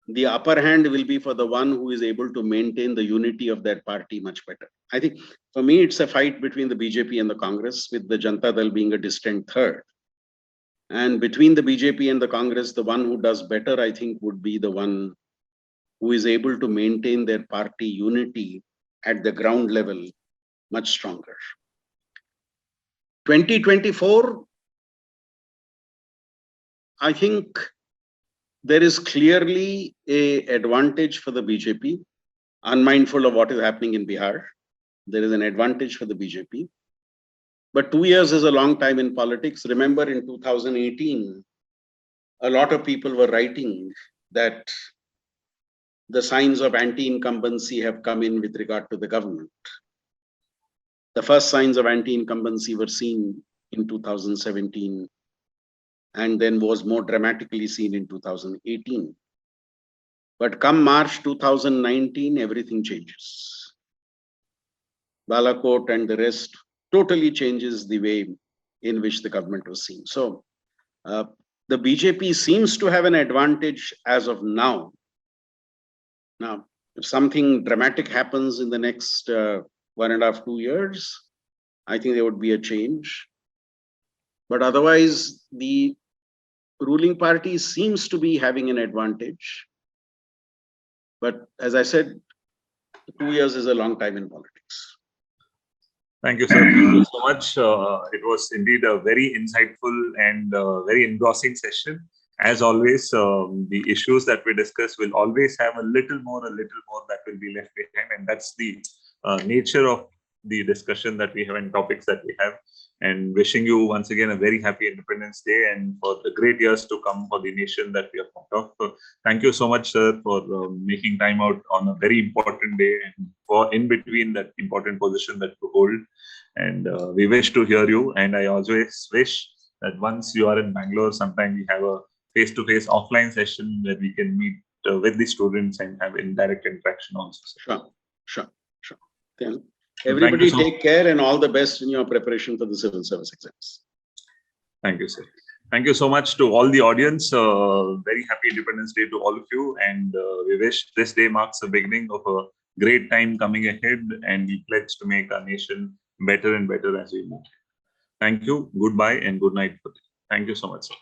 the upper hand will be for the one who is able to maintain the unity of that party much better. I think for me, it's a fight between the BJP and the Congress, with the Janata Dal being a distant third. And between the BJP and the Congress, the one who does better, I think, would be the one who is able to maintain their party unity at the ground level much stronger. 2024, I think there is clearly an advantage for the BJP, unmindful of what is happening in Bihar. There is an advantage for the BJP. But 2 years is a long time in politics. Remember, in 2018, a lot of people were writing that the signs of anti-incumbency have come in with regard to the government. The first signs of anti-incumbency were seen in 2017 and then was more dramatically seen in 2018. But come March 2019, everything changes. Balakot and the rest totally changes the way in which the government was seen. So the BJP seems to have an advantage as of now. Now, if something dramatic happens in the next 1.5 to 2 years, I think there would be a change. But otherwise, the ruling party seems to be having an advantage. But as I said, 2 years is a long time in politics. Thank you, sir. Thank you so much. It was indeed a very insightful and very engrossing session. As always, the issues that we discuss will always have a little more that will be left behind. And that's the nature of the discussion that we have and topics that we have. And wishing you once again a very happy Independence Day and for the great years to come for the nation that we are part of. So thank you so much, sir, for making time out on a very important day and for in between that important position that you hold. And we wish to hear you. And I always wish that once you are in Bangalore, sometime we have a face-to-face offline session where we can meet with the students and have indirect interaction also. Sure. Then everybody take care and all the best in your preparation for the civil service exams. Thank you, sir. Thank you so much to all the audience. Very happy Independence Day to all of you. And we wish this day marks the beginning of a great time coming ahead, and we pledge to make our nation better and better as we move. Thank you. Goodbye and good night. Thank you so much, sir.